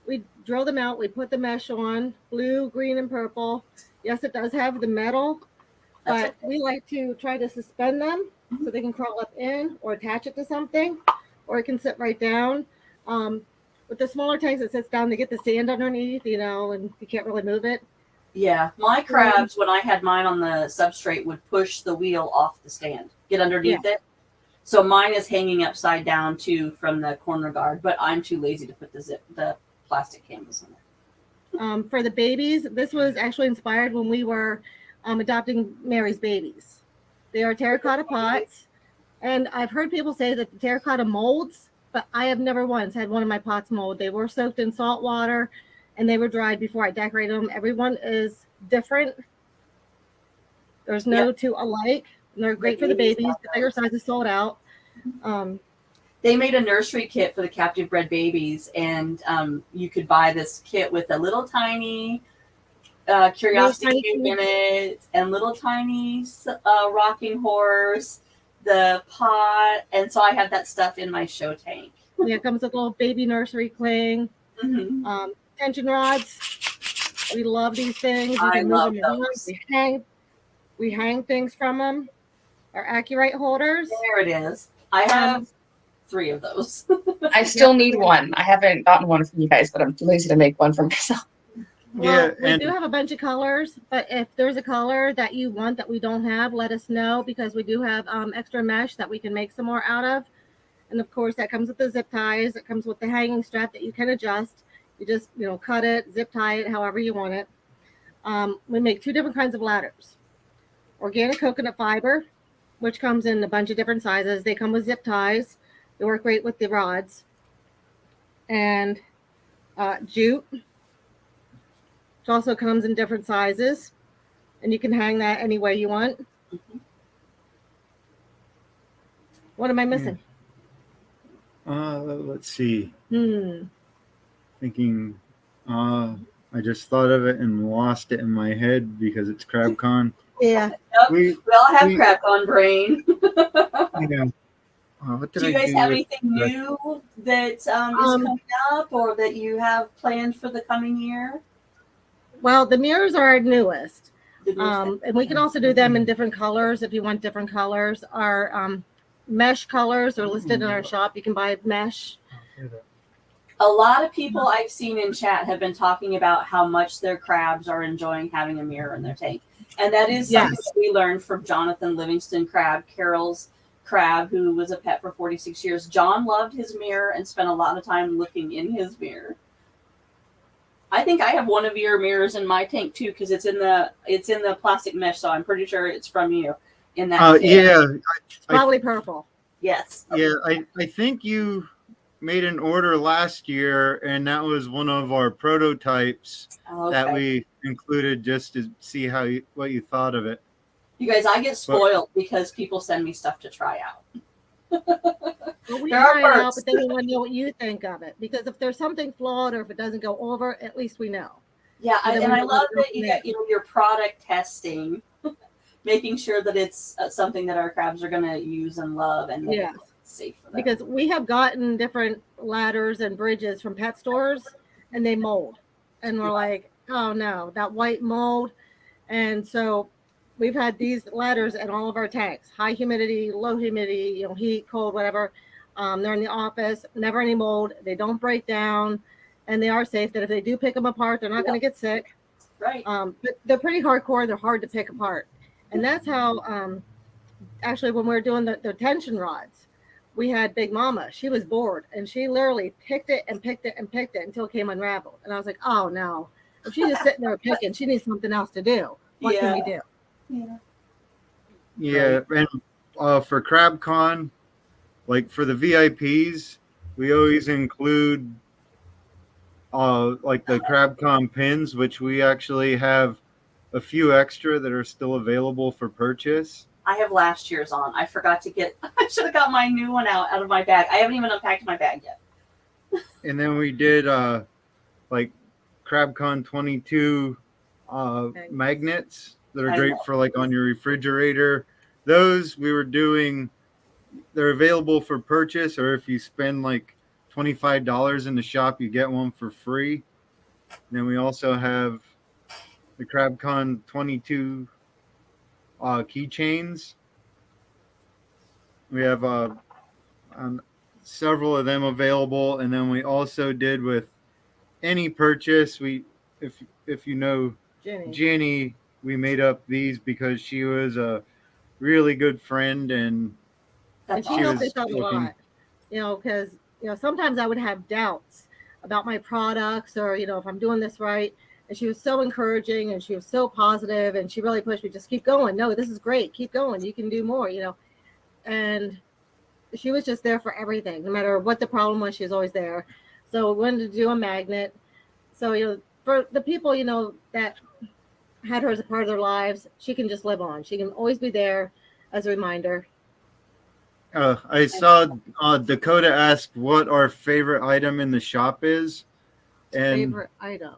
we drill them out. We put the mesh on, blue, green, and purple. Yes, it does have the metal, but we like to try to suspend them so they can crawl up in or attach it to something, or it can sit right down. With the smaller tanks, it sits down to get the sand underneath, and you can't really move it. Yeah, my crabs, when I had mine on the substrate, would push the wheel off the stand, get underneath it. So mine is hanging upside down too from the corner guard, but I'm too lazy to put the plastic canvas on it. For the babies, this was actually inspired when we were adopting Mary's babies. They are terracotta pots, and I've heard people say that the terracotta molds, but I have never once had one of my pots mold. They were soaked in salt water, and they were dried before I decorated them. Everyone is different. There's no two alike. And they're great for the babies. The bigger sizes sold out. They made a nursery kit for the captive bred babies, and you could buy this kit with a little tiny Curiosity Cube in it, and little tiny rocking horse, the pot, and so I have that stuff in my show tank. Yeah, it comes with a little baby nursery cling. Mm-hmm. Tension rods. We love these things. We I can move love them around. those. They hang. We hang things from them. Our Accurate holders. There it is. I have 3 of those. I still need one. I haven't gotten one from you guys, but I'm too lazy to make one for myself. Well, Yeah, we and do have a bunch of colors, but if there's a color that you want that we don't have, let us know because we do have extra mesh that we can make some more out of. And of course, that comes with the zip ties. It comes with the hanging strap that you can adjust. You just, cut it, zip tie it, however you want it. We make 2 different kinds of ladders. Organic coconut fiber, which comes in a bunch of different sizes. They come with zip ties. They work great with the rods. And jute, which also comes in different sizes. And you can hang that any way you want. What am I missing? let's see. Hmm. Thinking, I just thought of it and lost it in my head because it's CrabCon. Yeah. Yep. We, We all have we- CrabCon brain. yeah. What did Do you I guys do have with- anything new that is coming up or that you have planned for the coming year? Well, the mirrors are our newest. The new stuff? And we can also do them in different colors if you want different colors. Our mesh colors are listed in our shop. You can buy mesh. A lot of people I've seen in chat have been talking about how much their crabs are enjoying having a mirror in their tank. And that is something Yes. that we learned from Jonathan Livingston Crab, Carol's crab, who was a pet for 46 years. John loved his mirror and spent a lot of time looking in his mirror. I think I have one of your mirrors in my tank too, because it's in the plastic mesh, so I'm pretty sure it's from you in that kit. Yeah, It's probably purple. Yes. yeah. I think you made an order last year, and that was one of our prototypes Okay. that we included just to see what you thought of it. You guys, I get spoiled because people send me stuff to try out. Well, we There are try it out, perks. but then we want to know what you think of it. Because if there's something flawed or if it doesn't go over, at least we know. Yeah, And then and we I know love what that you got your product testing, making sure that it's something that our crabs are going to use and love, and that Yeah. it's safe for them. Because we have gotten different ladders and bridges from pet stores and they mold. And we're like, oh no, that white mold. And so we've had these ladders in all of our tanks, high humidity, low humidity, heat, cold, whatever. They're in the office, never any mold. They don't break down and they are safe that if they do pick them apart, they're not going to get sick. Right. But they're pretty hardcore. They're hard to pick apart. And that's how, actually, when we were doing the tension rods, we had Big Mama. She was bored and she literally picked it and picked it and picked it until it came unraveled. And I was like, oh no, if she's just sitting there picking, she needs something else to do. What can we do? Yeah. Yeah, and for CrabCon, like for the VIPs, we always include like the CrabCon pins, which we actually have a few extra that are still available for purchase. I have last year's on. I forgot to get. I should have got my new one out of my bag. I haven't even unpacked my bag yet. And then we did like CrabCon 22 magnets that are I great know. for like on your refrigerator. Those we were doing, they're available for purchase, or if you spend like $25 in the shop, you get one for free. And then we also have the CrabCon 22 keychains. We have several of them available, and then we also did with any purchase. If you know Jenny, we made up these because she was a really good friend, and And she She helped was us out a looking- lot, because, sometimes I would have doubts about my products or, if I'm doing this right. And she was so encouraging and she was so positive and she really pushed me, just keep going. No, this is great. Keep going. You can do more, And she was just there for everything. No matter what the problem was, she was always there. So we wanted to do a magnet. So, for the people, that had her as a part of their lives, she can just live on. She can always be there as a reminder. I saw Dakota asked what our favorite item in the shop is, and Favorite item.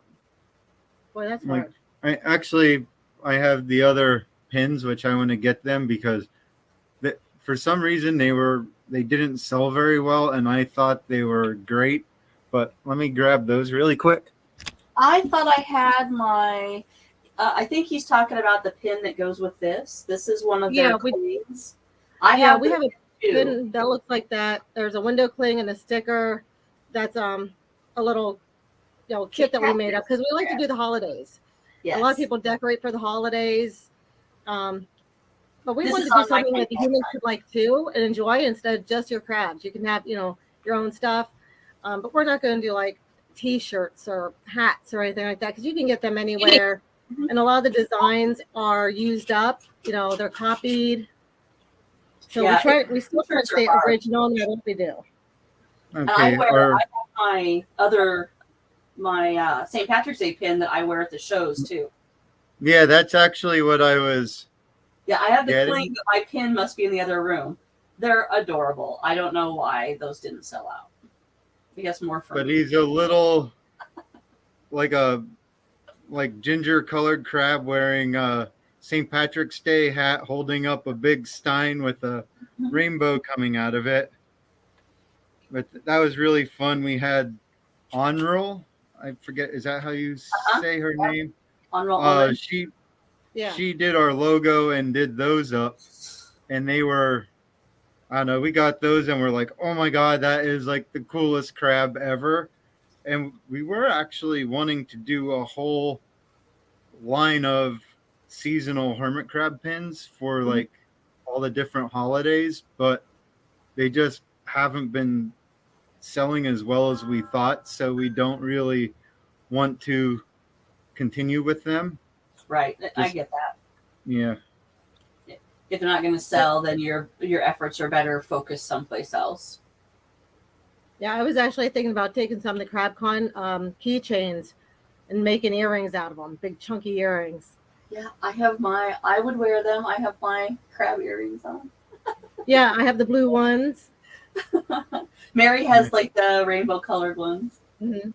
Boy, that's Like- hard. I have the other pins, which I want to get them because for some reason they didn't sell very well, and I thought they were great. But let me grab those really quick. I thought I had my. I think he's talking about the pin that goes with this. This is one of Yeah, their we- clings. I Yeah, have we the have a two. pin that looks like that. There's a window cling and a sticker. That's a little kit that we made up because we like to do the holidays. Yes. A lot of people decorate for the holidays. But we This wanted is to do on my something that the table. humans could like too and enjoy instead of just your crabs. You can have, your own stuff. But we're not going to do like t-shirts or hats or anything like that because you can get them anywhere. And a lot of the designs are used up. They're copied. So Yeah, we still try to t-shirts are stay hard. original in what we do. And I Okay. have my St. Patrick's Day pin that I wear at the shows too. Yeah, that's actually what I was. Yeah, I have the Getting- cling, but my pin must be in the other room. They're adorable. I don't know why those didn't sell out. I guess more for But me. he's a little like ginger colored crab wearing a St. Patrick's Day hat, holding up a big stein with a rainbow coming out of it. But that was really fun. We had Onrul. I forget, is that how you say her name? On She did our logo and did those up, and they were, I don't know, we got those and we're like, oh my god, that is like the coolest crab ever. And we were actually wanting to do a whole line of seasonal hermit crab pins for like all the different holidays, but they just haven't been selling as well as we thought, so we don't really want to continue with them. Right. I Just- get that. Yeah. If they're not going to sell, then your efforts are better focused someplace else. Yeah, I was actually thinking about taking some of the CrabCon keychains and making earrings out of them, big chunky earrings. Yeah, I would wear them. I have my crab earrings on. Yeah, I have the blue ones. Mary has like the rainbow colored ones. Mhm.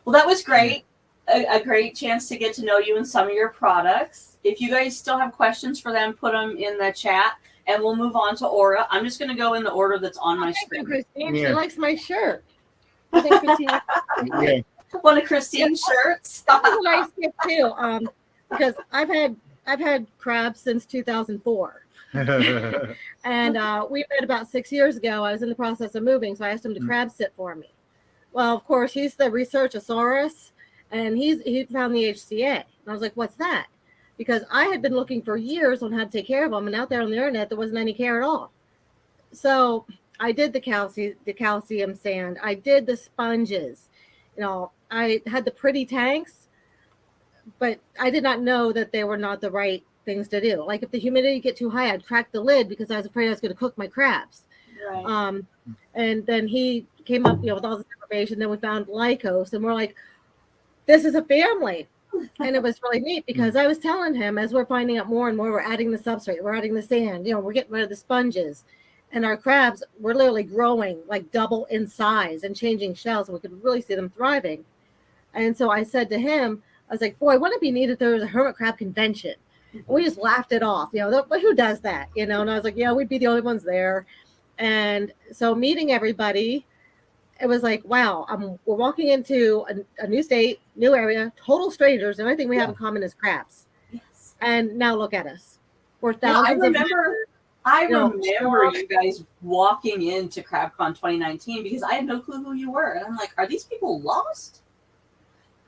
Well, that was great. A great chance to get to know you and some of your products. If you guys still have questions for them, put them in the chat and we'll move on to Aura. I'm just going to go in the order that's on my Thank you, screen. Christine. Yeah. She likes my shirt. I think Christine Yeah. One of Christine's shirts. That was what I skipped too, because I've had crabs since 2004, and we met about 6 years ago. I was in the process of moving, so I asked him to crab sit for me. Well, of course, he's the researchosaurus, and he found the HCA, and I was like, "What's that?" Because I had been looking for years on how to take care of them, and out there on the internet there wasn't any care at all. So I did the calcium sand. I did the sponges. I had the pretty tanks, but I did not know that they were not the right things to do. Like if the humidity get too high, I'd crack the lid because I was afraid I was going to cook my crabs. Right. And then he came up, with all this information. Then we found Lycos, and we're like, this is a family. And it was really neat because I was telling him as we're finding out more and more, we're adding the substrate, we're adding the sand, we're getting rid of the sponges. And our crabs were literally growing like double in size and changing shells. And we could really see them thriving. And so I said to him, I was like, boy, wouldn't it be neat if there was a hermit crab convention? And we just laughed it off. But who does that? And I was like, yeah, we'd be the only ones there. And so meeting everybody, it was like, wow, we're walking into a new state, new area, total strangers. And the only thing we have in common is crabs. Yes. And now look at us. We're Yeah, I thousands of remember you guys walking into CrabCon 2019 because I had no clue who you were. And I'm like, are these people lost?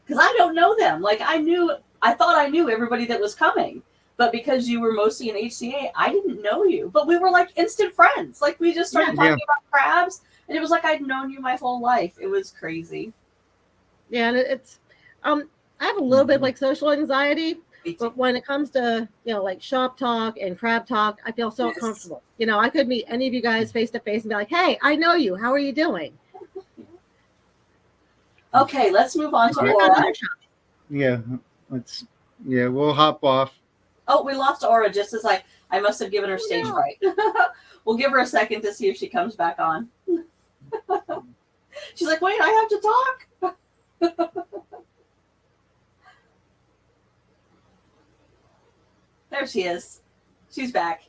Because I don't know them. Like I thought I knew everybody that was coming. But because you were mostly in HCA, I didn't know you. But we were like instant friends. Like we just started talking about crabs. And it was like I'd known you my whole life. It was crazy. Yeah, and it's I have a little bit of like social anxiety, but when it comes to like shop talk and crab talk, I feel so comfortable. I could meet any of you guys face to face and be like, "Hey, I know you. How are you doing?" Okay, let's move on to Aura. Yeah. We'll hop off. Oh, we lost Aura just as I must have given her stage fright. We'll give her a second to see if she comes back on. She's like, wait, I have to talk. There she is. She's back.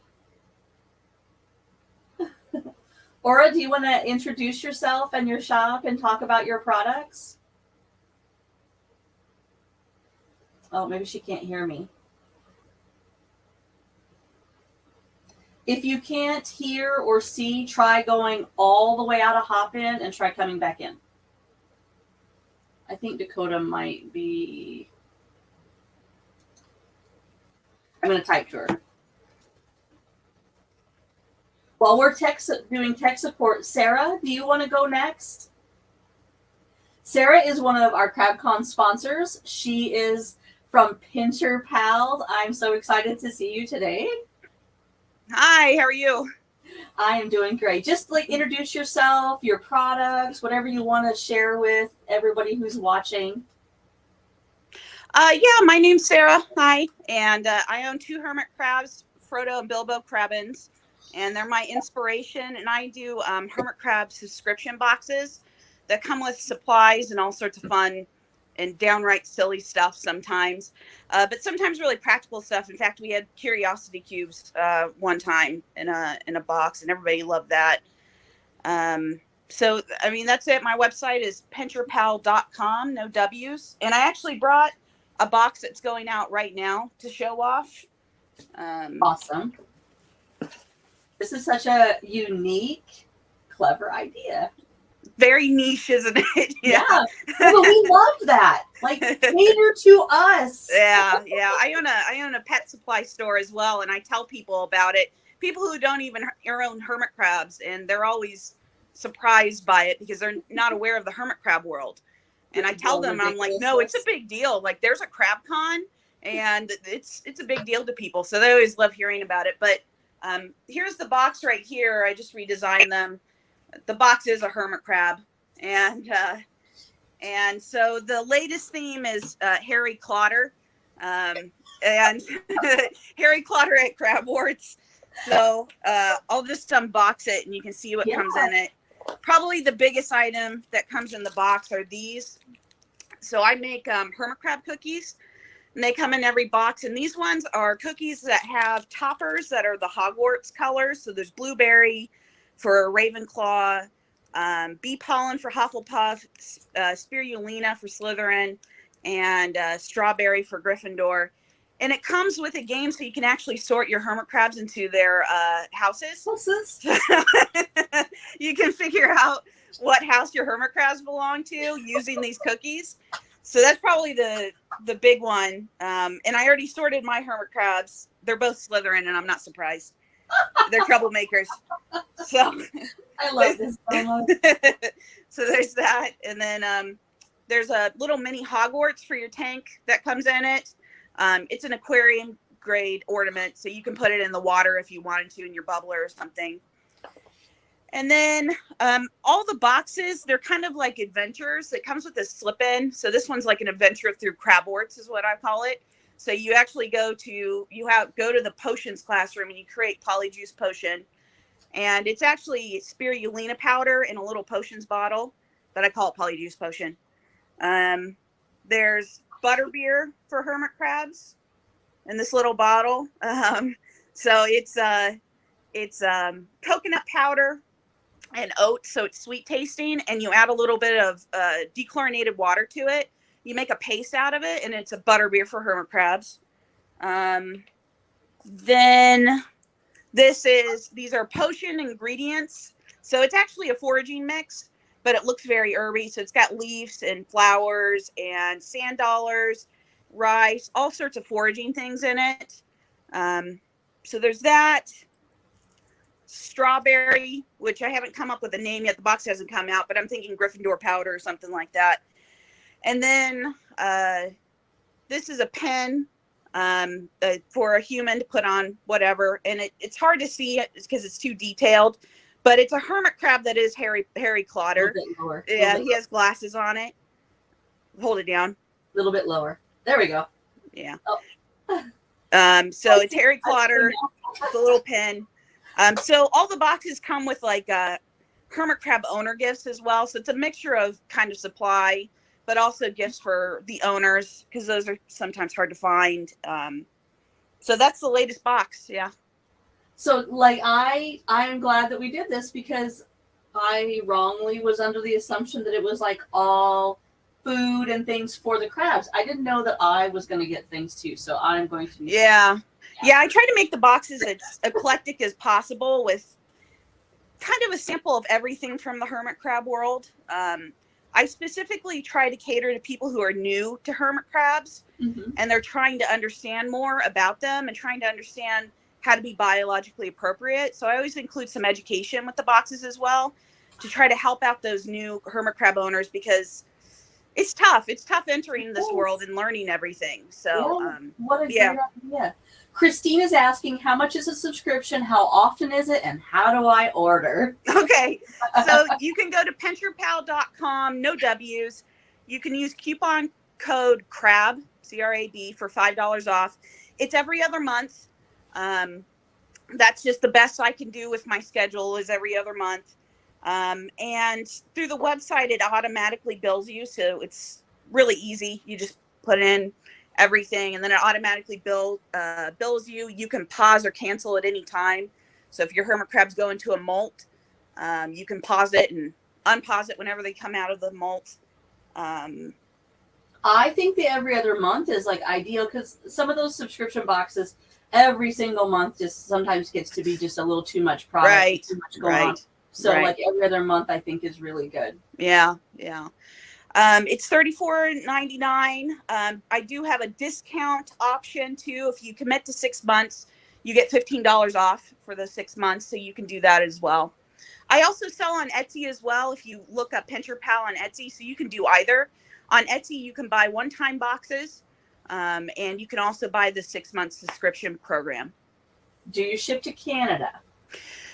Aura, do you want to introduce yourself and your shop and talk about your products? Oh, maybe she can't hear me. If you can't hear or see, try going all the way out of Hopin and try coming back in. I think Dakota might be. I'm going to type to her. While we're doing tech support, Sarah, do you want to go next? Sarah is one of our CrabCon sponsors. She is from Pincher Pals. I'm so excited to see you today. Hi, how are you? I am doing great. Just like introduce yourself, your products, whatever you want to share with everybody who's watching. Yeah, my name's Sarah. Hi, and I own 2 hermit crabs, Frodo and Bilbo Crabbins, and they're my inspiration. And I do hermit crab subscription boxes that come with supplies and all sorts of fun and downright silly stuff sometimes, but sometimes really practical stuff. In fact, we had curiosity cubes one time in a box, and everybody loved that. So, I mean, that's it. My website is pincherpal.com, no W's. And I actually brought a box that's going out right now to show off. Awesome. This is such a unique, clever idea. Very niche, isn't it? Yeah. Well, we loved that. Like, cater to us. Yeah. I own a pet supply store as well, and I tell people about it. People who don't even own hermit crabs, and they're always surprised by it because they're not aware of the hermit crab world. And I tell them, I'm like, no, it's a big deal. Like, there's a crab con, and it's a big deal to people. So they always love hearing about it. But here's the box right here. I just redesigned them. The box is a hermit crab, and so the latest theme is Harry Clotter, and Harry Clotter at Crabworts. So I'll just unbox it, and you can see what comes in it. Probably the biggest item that comes in the box are these. So I make hermit crab cookies, and they come in every box. And these ones are cookies that have toppers that are the Hogwarts colors. So there's blueberry for Ravenclaw, bee pollen for Hufflepuff, spirulina for Slytherin, and strawberry for Gryffindor. And it comes with a game so you can actually sort your hermit crabs into their houses. You can figure out what house your hermit crabs belong to using these cookies. So that's probably the big one. And I already sorted my hermit crabs. They're both Slytherin, and I'm not surprised. They're troublemakers. So I love this so much. So there's that. And then there's a little mini Hogwarts for your tank that comes in it. It's an aquarium grade ornament, so you can put it in the water if you wanted to in your bubbler or something. And then all the boxes, they're kind of like adventures. It comes with a slip-in. So this one's like an adventure through Crabworts is what I call it. So you actually go to the potions classroom and you create Polyjuice potion. And it's actually spirulina powder in a little potions bottle, but I call it Polyjuice potion. There's butterbeer for hermit crabs in this little bottle. So it's coconut powder and oats, so it's sweet tasting, and you add a little bit of dechlorinated water to it. You make a paste out of it, and it's a butterbeer for hermit crabs. Then these are potion ingredients. So it's actually a foraging mix, but it looks very herby. So it's got leaves and flowers and sand dollars, rice, all sorts of foraging things in it. So there's that. Strawberry, which I haven't come up with a name yet. The box hasn't come out, but I'm thinking Gryffindor powder or something like that. And then this is a pen for a human to put on whatever. And it's hard to see it because it's too detailed, but it's a hermit crab that is Harry Clotter. Yeah, he has glasses on it. Hold it down. A little bit lower. There we go. Yeah. Oh. So it's Harry Clotter. It's a little pen. So all the boxes come with like hermit crab owner gifts as well. So it's a mixture of kind of supply, but also gifts for the owners because those are sometimes hard to find. So that's the latest box. Yeah. So like I am glad that we did this because I wrongly was under the assumption that it was like all food and things for the crabs. I didn't know that I was going to get things too, so I'm going to. Yeah. Yeah, I try to make the boxes as eclectic as possible with kind of a sample of everything from the hermit crab world. I specifically try to cater to people who are new to hermit crabs and they're trying to understand more about them and trying to understand how to be biologically appropriate. So I always include some education with the boxes as well to try to help out those new hermit crab owners because it's tough. It's tough entering this world and learning everything. So what a great idea. Christine is asking, how much is a subscription? How often is it? And how do I order? Okay. So you can go to PincherPal.com, no W's. You can use coupon code CRAB, C-R-A-B, for $5 off. It's every other month. That's just the best I can do with my schedule is every other month. And through the website, it automatically bills you. So it's really easy. You just put in everything and then it automatically bills you. You can pause or cancel at any time. So if your hermit crabs go into a molt, you can pause it and unpause it whenever they come out of the molt. I think the every other month is like ideal because some of those subscription boxes every single month just sometimes gets to be just a little too much product, too much going on. So like every other month I think is really good. Yeah. It's $34.99. I do have a discount option too. If you commit to 6 months, you get $15 off for the 6 months. So you can do that as well. I also sell on Etsy as well. If you look up Pincher Pal on Etsy, so you can do either. On Etsy, you can buy one-time boxes, and you can also buy the 6-month subscription program. Do you ship to Canada?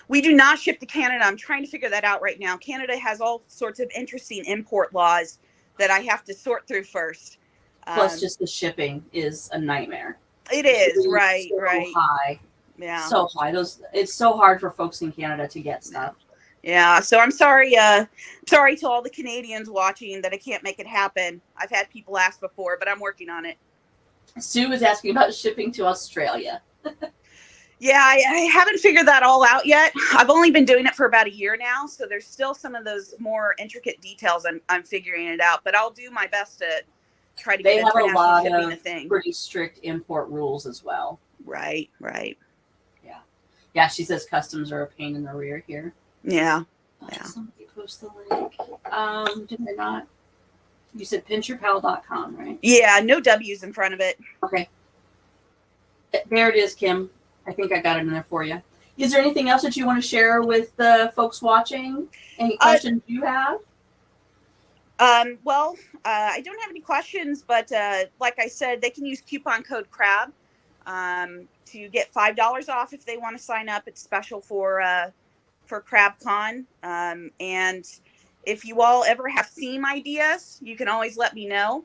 We do not ship to Canada. I'm trying to figure that out right now. Canada has all sorts of interesting import laws that I have to sort through first. Plus, just the shipping is a nightmare. It is, so right. High. Yeah. So high. It's so hard for folks in Canada to get stuff. Yeah. So I'm sorry. Sorry to all the Canadians watching that I can't make it happen. I've had people ask before, but I'm working on it. Sue is asking about shipping to Australia. Yeah, I haven't figured that all out yet. I've only been doing it for about a year now, so there's still some of those more intricate details I'm figuring it out. But I'll do my best to try to get international shipping a thing. Pretty strict import rules as well. Right. Yeah. She says customs are a pain in the rear here. Yeah. Somebody post the link. Did I not? You said PincherPal.com, right? Yeah, no W's in front of it. Okay. There it is, Kim. I think I got it in there for you. Is there anything else that you want to share with the folks watching? Any questions you have? Well, I don't have any questions, but like I said, they can use coupon code CRAB to get $5 off if they want to sign up. It's special for CrabCon. And if you all ever have theme ideas, you can always let me know.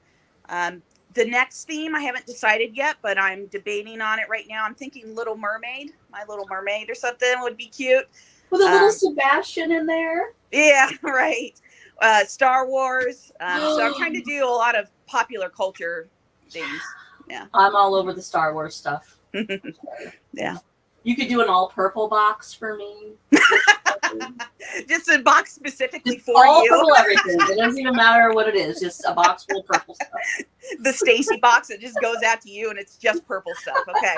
The next theme I haven't decided yet, but I'm debating on it right now. I'm thinking Little Mermaid, My Little Mermaid or something would be cute. With a little Sebastian in there? Yeah, right. Star Wars. So I'm trying to do a lot of popular culture things. Yeah. I'm all over the Star Wars stuff. Yeah. You could do an all purple box for me. Just a box specifically for all you. Purple everything. It doesn't even matter what it is. Just a box full of purple stuff. The Stacy box that just goes out to you and it's just purple stuff. Okay.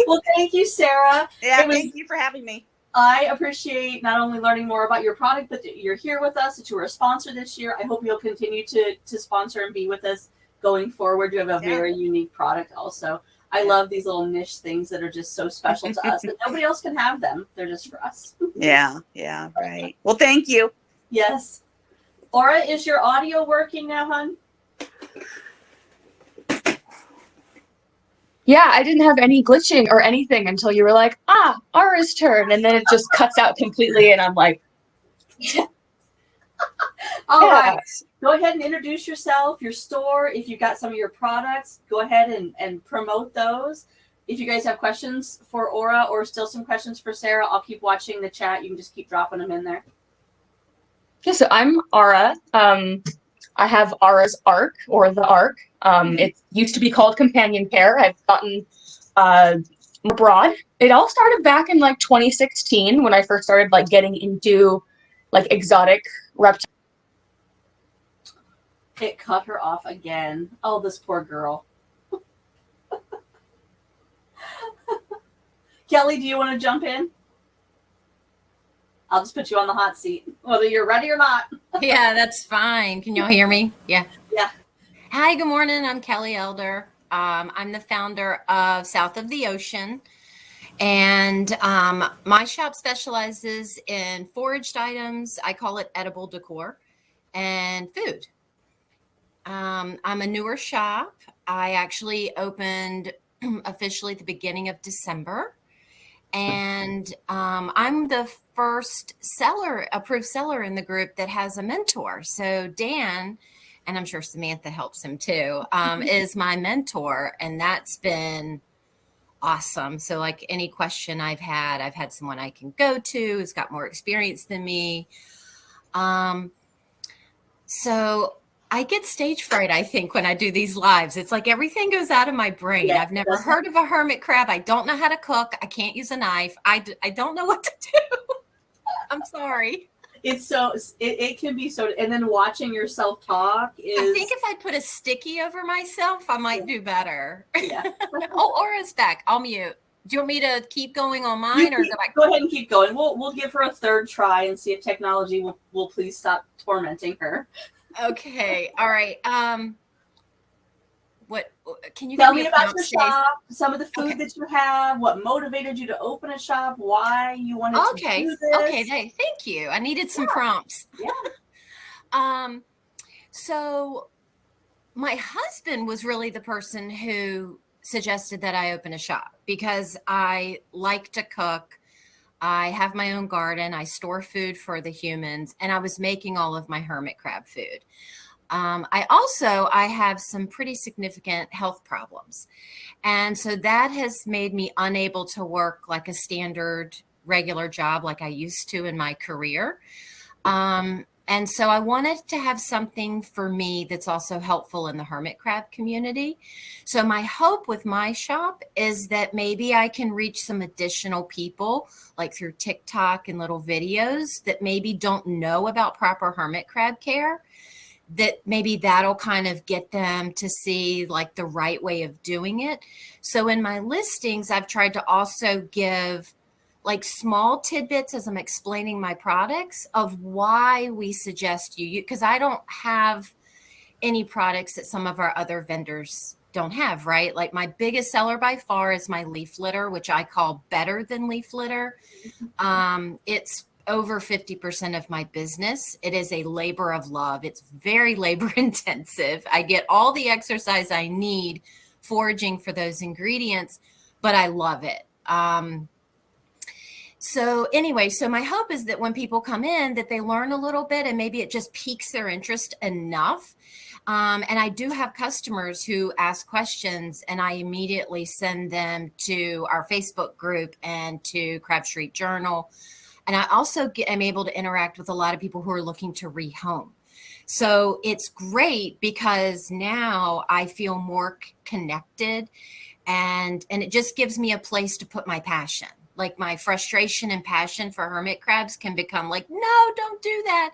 Well, thank you, Sarah. Yeah, thank you for having me. I appreciate not only learning more about your product, but that you're here with us, that you were a sponsor this year. I hope you'll continue to sponsor and be with us going forward. You have a very unique product also. I love these little niche things that are just so special to us that nobody else can have them. They're just for us. Yeah, right. Well, thank you. Yes. Aura, is your audio working now, hon? Yeah, I didn't have any glitching or anything until you were like, Aura's turn. And then it just cuts out completely. And I'm like, All right. Go ahead and introduce yourself, your store. If you've got some of your products, go ahead and promote those. If you guys have questions for Aura or still some questions for Sarah, I'll keep watching the chat. You can just keep dropping them in there. Yeah, so I'm Aura. I have Aura's Arc, or the Arc. It used to be called Companion Pair. I've gotten abroad. It all started back in like 2016 when I first started like getting into like exotic reptiles. It cut her off again. Oh, this poor girl. Kelly, do you want to jump in? I'll just put you on the hot seat, whether you're ready or not. Yeah, that's fine. Can y'all hear me? Yeah. Yeah. Hi, good morning. I'm Kelly Elder. I'm the founder of South of the Ocean. And my shop specializes in foraged items. I call it edible decor and food. I'm a newer shop. I actually opened officially at the beginning of December. And I'm the first approved seller in the group that has a mentor. So Dan, and I'm sure Samantha helps him too, is my mentor. And that's been awesome. So like any question I've had someone I can go to who's got more experience than me. So I get stage fright, I think, when I do these lives. It's like everything goes out of my brain. Yeah, I've never heard of a hermit crab. I don't know how to cook. I can't use a knife. I don't know what to do. I'm sorry. It's so, it can be so, and then watching yourself talk is. I think if I put a sticky over myself, I might do better. Yeah. Oh, Aura's back. I'll mute. Do you want me to keep going on mine or go ahead and keep going. We'll give her a third try and see if technology will please stop tormenting her. Okay. All right. What can you tell give me about your shop, some of the food that you have, what motivated you to open a shop, why you wanted to do this? Okay. Thank you. I needed some prompts. Yeah. So my husband was really the person who suggested that I open a shop because I like to cook. I have my own garden. I store food for the humans, and I was making all of my hermit crab food. I have some pretty significant health problems. And so that has made me unable to work like a standard regular job like I used to in my career. And so I wanted to have something for me that's also helpful in the hermit crab community. So my hope with my shop is that maybe I can reach some additional people, like through TikTok and little videos that maybe don't know about proper hermit crab care, that maybe that'll kind of get them to see like the right way of doing it. So in my listings, I've tried to also give like small tidbits as I'm explaining my products of why we suggest you, because I don't have any products that some of our other vendors don't have, right? Like my biggest seller by far is my leaf litter, which I call better than leaf litter. It's over 50% of my business. It is a labor of love. It's very labor intensive. I get all the exercise I need foraging for those ingredients, but I love it. So anyway, so my hope is that when people come in that they learn a little bit and maybe it just piques their interest enough. And I do have customers who ask questions and I immediately send them to our Facebook group and to Crab Street Journal. And I also am able to interact with a lot of people who are looking to rehome. So it's great because now I feel more connected and it just gives me a place to put my passion. Like my frustration and passion for hermit crabs can become like, no, don't do that.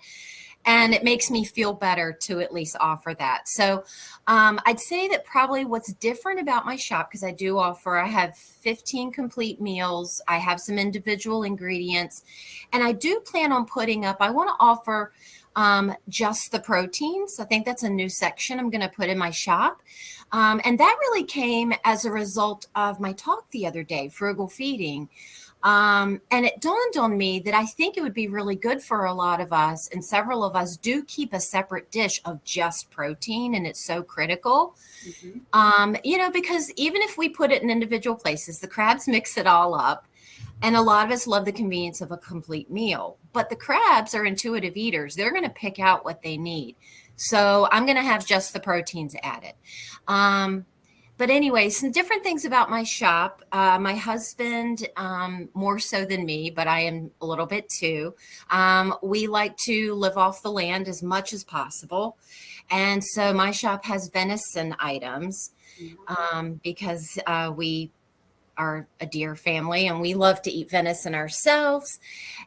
And it makes me feel better to at least offer that. So I'd say that probably what's different about my shop, because I have 15 complete meals. I have some individual ingredients, and I do plan on I want to offer just the proteins. I think that's a new section I'm going to put in my shop. And that really came as a result of my talk the other day, Frugal Feeding. And it dawned on me that I think it would be really good for a lot of us, and several of us do keep a separate dish of just protein, and it's so critical. Because even if we put it in individual places, the crabs mix it all up. And a lot of us love the convenience of a complete meal, but the crabs are intuitive eaters. They're going to pick out what they need. So I'm going to have just the proteins added. But anyway, some different things about my shop. My husband, more so than me, but I am a little bit too. We like to live off the land as much as possible. And so my shop has venison items because we are a deer family, and we love to eat venison ourselves,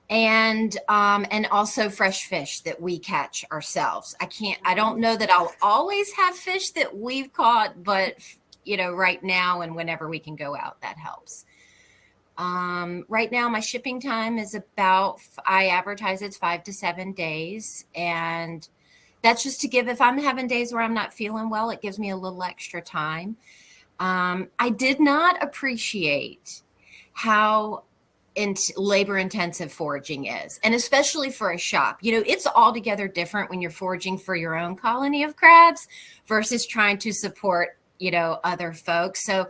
and also fresh fish that we catch ourselves. I don't know that I'll always have fish that we've caught, but right now and whenever we can go out, that helps. Right now my shipping time is I advertise it's 5 to 7 days, and that's just to give, if I'm having days where I'm not feeling well, it gives me a little extra time. I did not appreciate how labor intensive foraging is, and especially for a shop. It's altogether different when you're foraging for your own colony of crabs versus trying to support other folks. So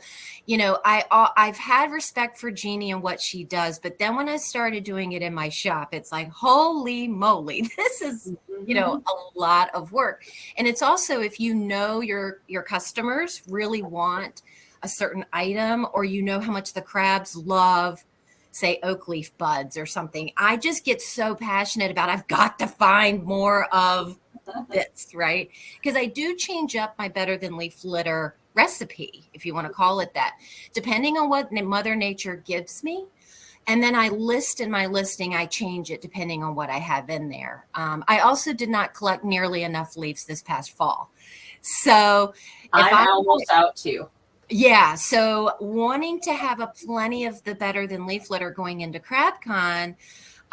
I've had respect for Jeannie and what she does, but then when I started doing it in my shop, it's like, holy moly, this is a lot of work. And it's also, if your customers really want a certain item, or how much the crabs love, say, oak leaf buds or something, I just get so passionate about, I've got to find more of this, right? Because I do change up my Better Than Leaf Litter recipe, if you want to call it that, depending on what Mother Nature gives me. And then I list in my listing, I change it depending on what I have in there. I also did not collect nearly enough leaves this past fall. So I'm almost out too. Yeah. So wanting to have plenty of the Better Than Leaf Litter going into CrabCon,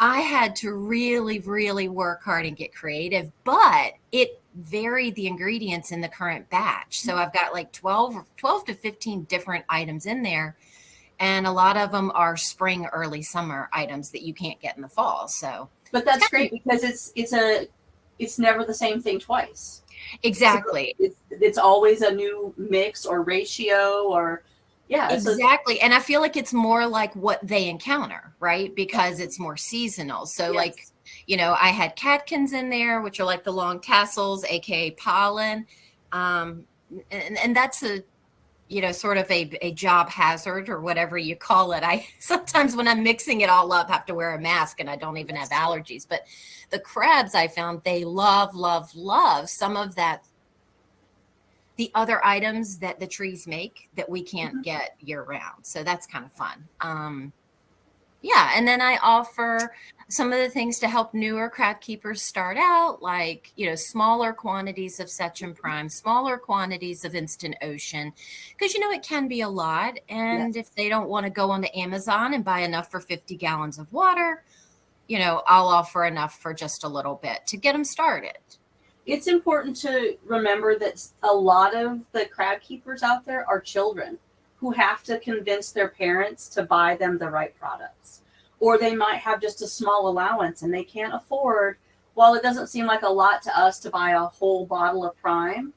I had to really, really work hard and get creative, but it varied the ingredients in the current batch. So I've got like 12 to 15 different items in there. And a lot of them are spring, early summer items that you can't get in the fall. So, but that's great because it's never the same thing twice. Exactly. So it's always a new mix or ratio or exactly. And I feel like it's more like what they encounter, right? Because it's more seasonal. So like, I had catkins in there, which are like the long tassels, aka pollen. And that's sort of a job hazard or whatever you call it. I sometimes when I'm mixing it all up have to wear a mask, and I don't even have allergies. But the crabs, I found they love some of that, the other items that the trees make that we can't get year round. So that's kind of fun. And then I offer some of the things to help newer crab keepers start out, like, smaller quantities of Setchum Prime, smaller quantities of Instant Ocean, because, it can be a lot. And if they don't want to go onto Amazon and buy enough for 50 gallons of water, I'll offer enough for just a little bit to get them started. It's important to remember that a lot of the crab keepers out there are children who have to convince their parents to buy them the right products. Or they might have just a small allowance and they can't afford, while it doesn't seem like a lot to us to buy a whole bottle of Prime,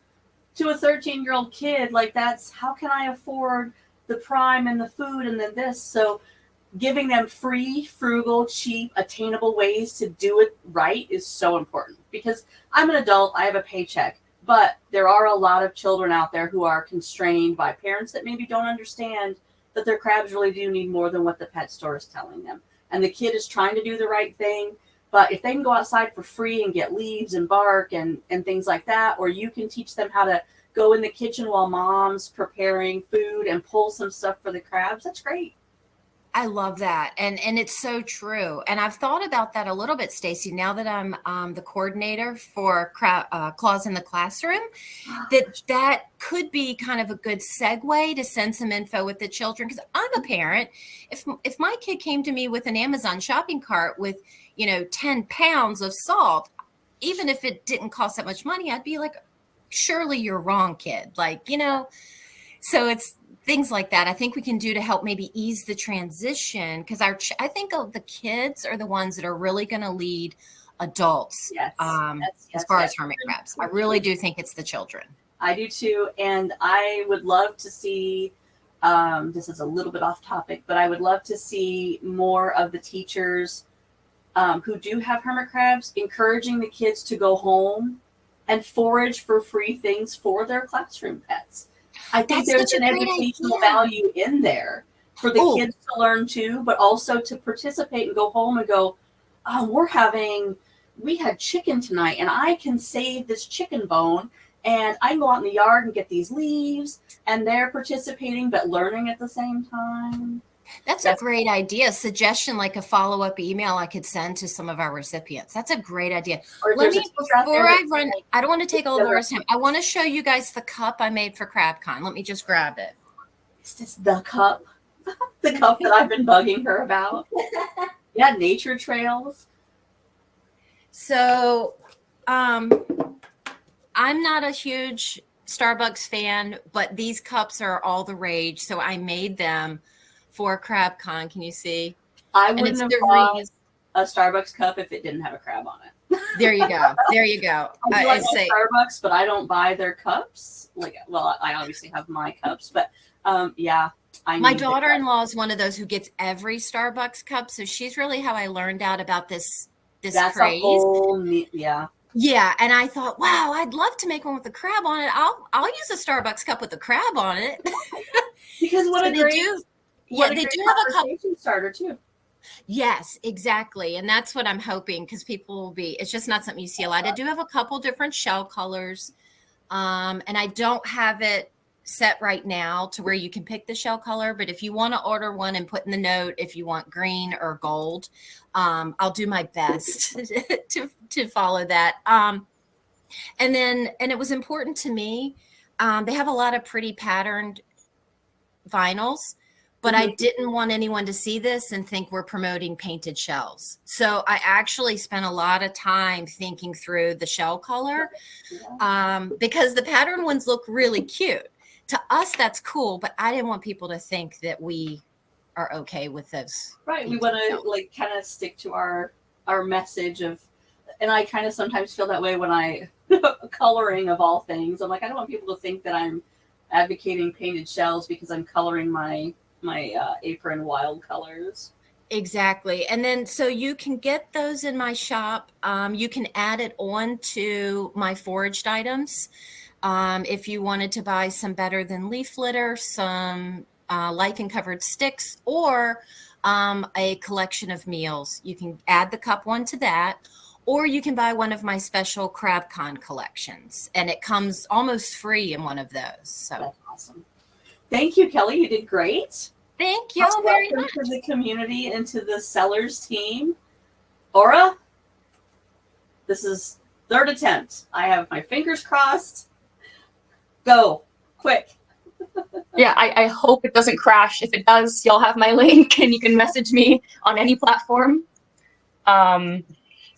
to a 13-year-old kid, like that's, how can I afford the Prime and the food and then this? So giving them free, frugal, cheap, attainable ways to do it right is so important. Because I'm an adult, I have a paycheck, but there are a lot of children out there who are constrained by parents that maybe don't understand that their crabs really do need more than what the pet store is telling them. And the kid is trying to do the right thing, but if they can go outside for free and get leaves and bark and things like that, or you can teach them how to go in the kitchen while mom's preparing food and pull some stuff for the crabs, that's great. I love that. And it's so true. And I've thought about that a little bit, Stacy, now that I'm the coordinator for Claws in the Classroom, that could be kind of a good segue to send some info with the children. Because I'm a parent. If my kid came to me with an Amazon shopping cart with, 10 pounds of salt, even if it didn't cost that much money, I'd be like, surely you're wrong, kid. So it's things like that I think we can do to help maybe ease the transition, because I think the kids are the ones that are really going to lead adults as far as hermit crabs. I really do think it's the children. I do too. And I would love to see, this is a little bit off topic, but I would love to see more of the teachers who do have hermit crabs encouraging the kids to go home and forage for free things for their classroom pets. I think there's an educational value in there for the kids to learn too, but also to participate and go home and go, oh, we had chicken tonight and I can save this chicken bone And I can go out in the yard and get these leaves, and they're participating but learning at the same time. That's a great idea. Suggestion, like a follow-up email I could send to some of our recipients. That's a great idea. Or Let there's me, a teacher out there before I that- run, I don't want to take all of Laura's time. I want to show you guys the cup I made for CrabCon. Let me just grab it. Is this the cup? The cup that I've been bugging her about? Yeah, nature trails. So, I'm not a huge Starbucks fan, but these cups are all the rage. So I made them for CrabCon. Can you see? I And wouldn't it's have the bought reason- a Starbucks cup if it didn't have a crab on it. There you go. There you go. I like I'd say, Starbucks, but I don't buy their cups. Like, well, I obviously have my cups, but yeah, I my need the cup. daughter-in-law is one of those who gets every Starbucks cup. So she's really how I learned out about this That's craze. a whole yeah. Yeah, and I thought, wow, I'd love to make one with a crab on it. I'll use a Starbucks cup with a crab on it. Because what So a they great, do. what Yeah, a they great do have a couple. conversation starter too. Yes, exactly. And that's what I'm hoping, because people will be, it's just not something you see a lot. I do have a couple different shell colors. And I don't have it set right now to where you can pick the shell color. But if you want to order one and put in the note if you want green or gold, I'll do my best to follow that. And it was important to me. They have a lot of pretty patterned vinyls, but I didn't want anyone to see this and think we're promoting painted shells. So I actually spent a lot of time thinking through the shell color, because the pattern ones look really cute. To us, that's cool, but I didn't want people to think that we are okay with those. Right. We want to like kind of stick to our message of, and I kind of sometimes feel that way when I coloring of all things. I'm like, I don't want people to think that I'm advocating painted shells because I'm coloring my apron wild colors. Exactly. And then, so you can get those in my shop. You can add it on to my foraged items. If you wanted to buy some better than leaf litter, some lichen covered sticks, or a collection of meals, you can add the cup one to that, or you can buy one of my special CrabCon collections, and it comes almost free in one of those. So that's awesome. Thank you, Kelly. You did great. Thank you very much. To the community and to the sellers team. Aura, this is third attempt. I have my fingers crossed. Go, quick. Yeah, I hope it doesn't crash. If it does, y'all have my link and you can message me on any platform.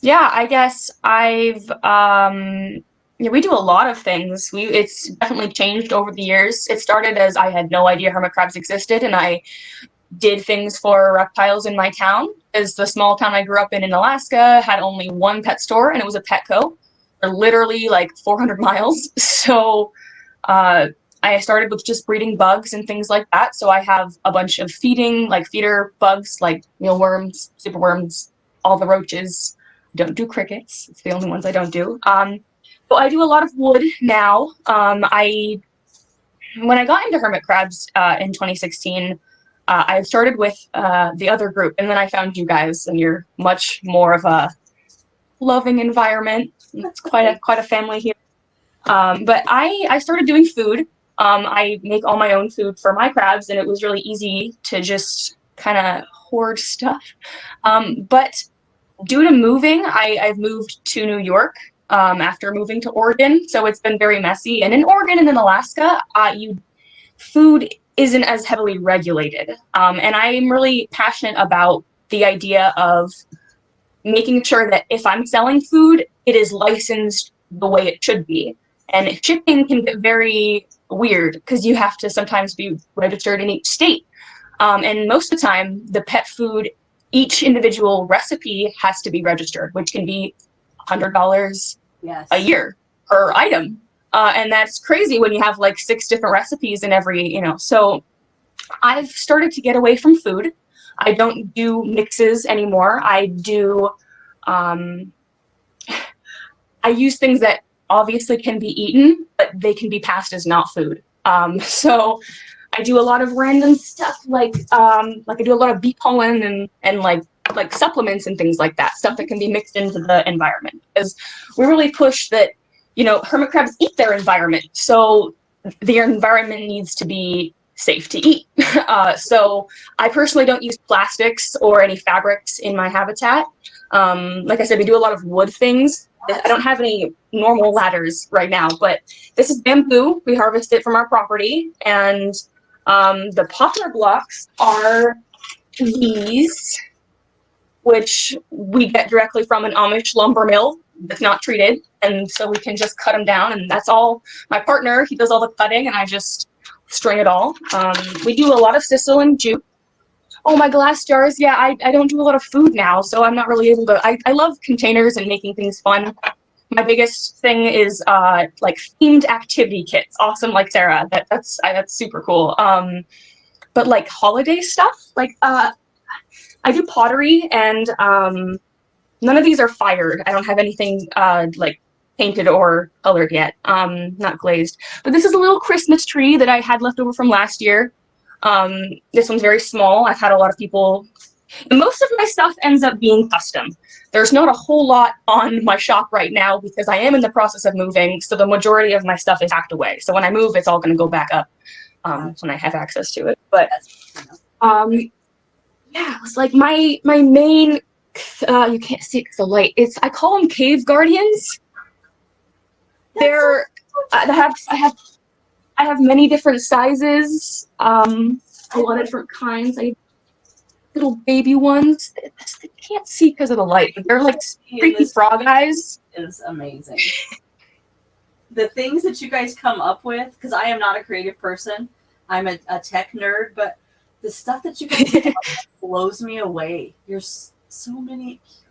Yeah, I guess we do a lot of things. It's definitely changed over the years. It started as I had no idea hermit crabs existed, and I did things for reptiles in my town. As the small town I grew up in Alaska had only one pet store, and it was a Petco. They're literally like 400 miles. So I started with just breeding bugs and things like that. So I have a bunch of feeder bugs, like mealworms, superworms, all the roaches. I don't do crickets. It's the only ones I don't do. So I do a lot of wood now. When I got into hermit crabs in 2016, I started with the other group, and then I found you guys, and you're much more of a loving environment. It's quite a family here. But I started doing food. I make all my own food for my crabs, and it was really easy to just kind of hoard stuff. But due to moving, I've moved to New York after moving to Oregon, so it's been very messy. And in Oregon and in Alaska, food isn't as heavily regulated. And I'm really passionate about the idea of making sure that if I'm selling food, it is licensed the way it should be. And shipping can get very weird because you have to sometimes be registered in each state. And most of the time, the pet food, each individual recipe has to be registered, which can be $100 a year per item. And that's crazy when you have like 6 different recipes in every, So I've started to get away from food. I don't do mixes anymore. I do, I use things that obviously can be eaten, but they can be passed as not food. So I do a lot of random stuff, like I do a lot of bee pollen and like supplements and things like that, stuff that can be mixed into the environment. Because we really push that hermit crabs eat their environment, so their environment needs to be safe to eat. So I personally don't use plastics or any fabrics in my habitat. Like I said, we do a lot of wood things. I don't have any normal ladders right now, but this is bamboo. We harvest it from our property, and the poplar blocks are these, which we get directly from an Amish lumber mill that's not treated, and so we can just cut them down, and that's all. My partner, he does all the cutting, and I just string it all. We do a lot of sisal and jute. Oh, my glass jars. Yeah, I don't do a lot of food now, so I'm not really able to. I love containers and making things fun. My biggest thing is like themed activity kits. Awesome, like Sarah. That's super cool. But like holiday stuff, like I do pottery, and none of these are fired. I don't have anything like painted or colored yet. Not glazed. But this is a little Christmas tree that I had left over from last year. This one's very small. I've had a lot of people. Most of my stuff ends up being custom. There's not a whole lot on my shop right now because I am in the process of moving, so the majority of my stuff is packed away. So when I move, it's all going to go back up when I have access to it. But yeah, it's like my main. You can't see it because the light. I call them cave guardians. They're I have many different sizes. A lot of different kinds. I little baby ones. They can't see because of the light, but they're like freaky frog eyes. Is amazing. The things that you guys come up with, because I am not a creative person. I'm a tech nerd, but the stuff that you guys come up with blows me away. There's so many cute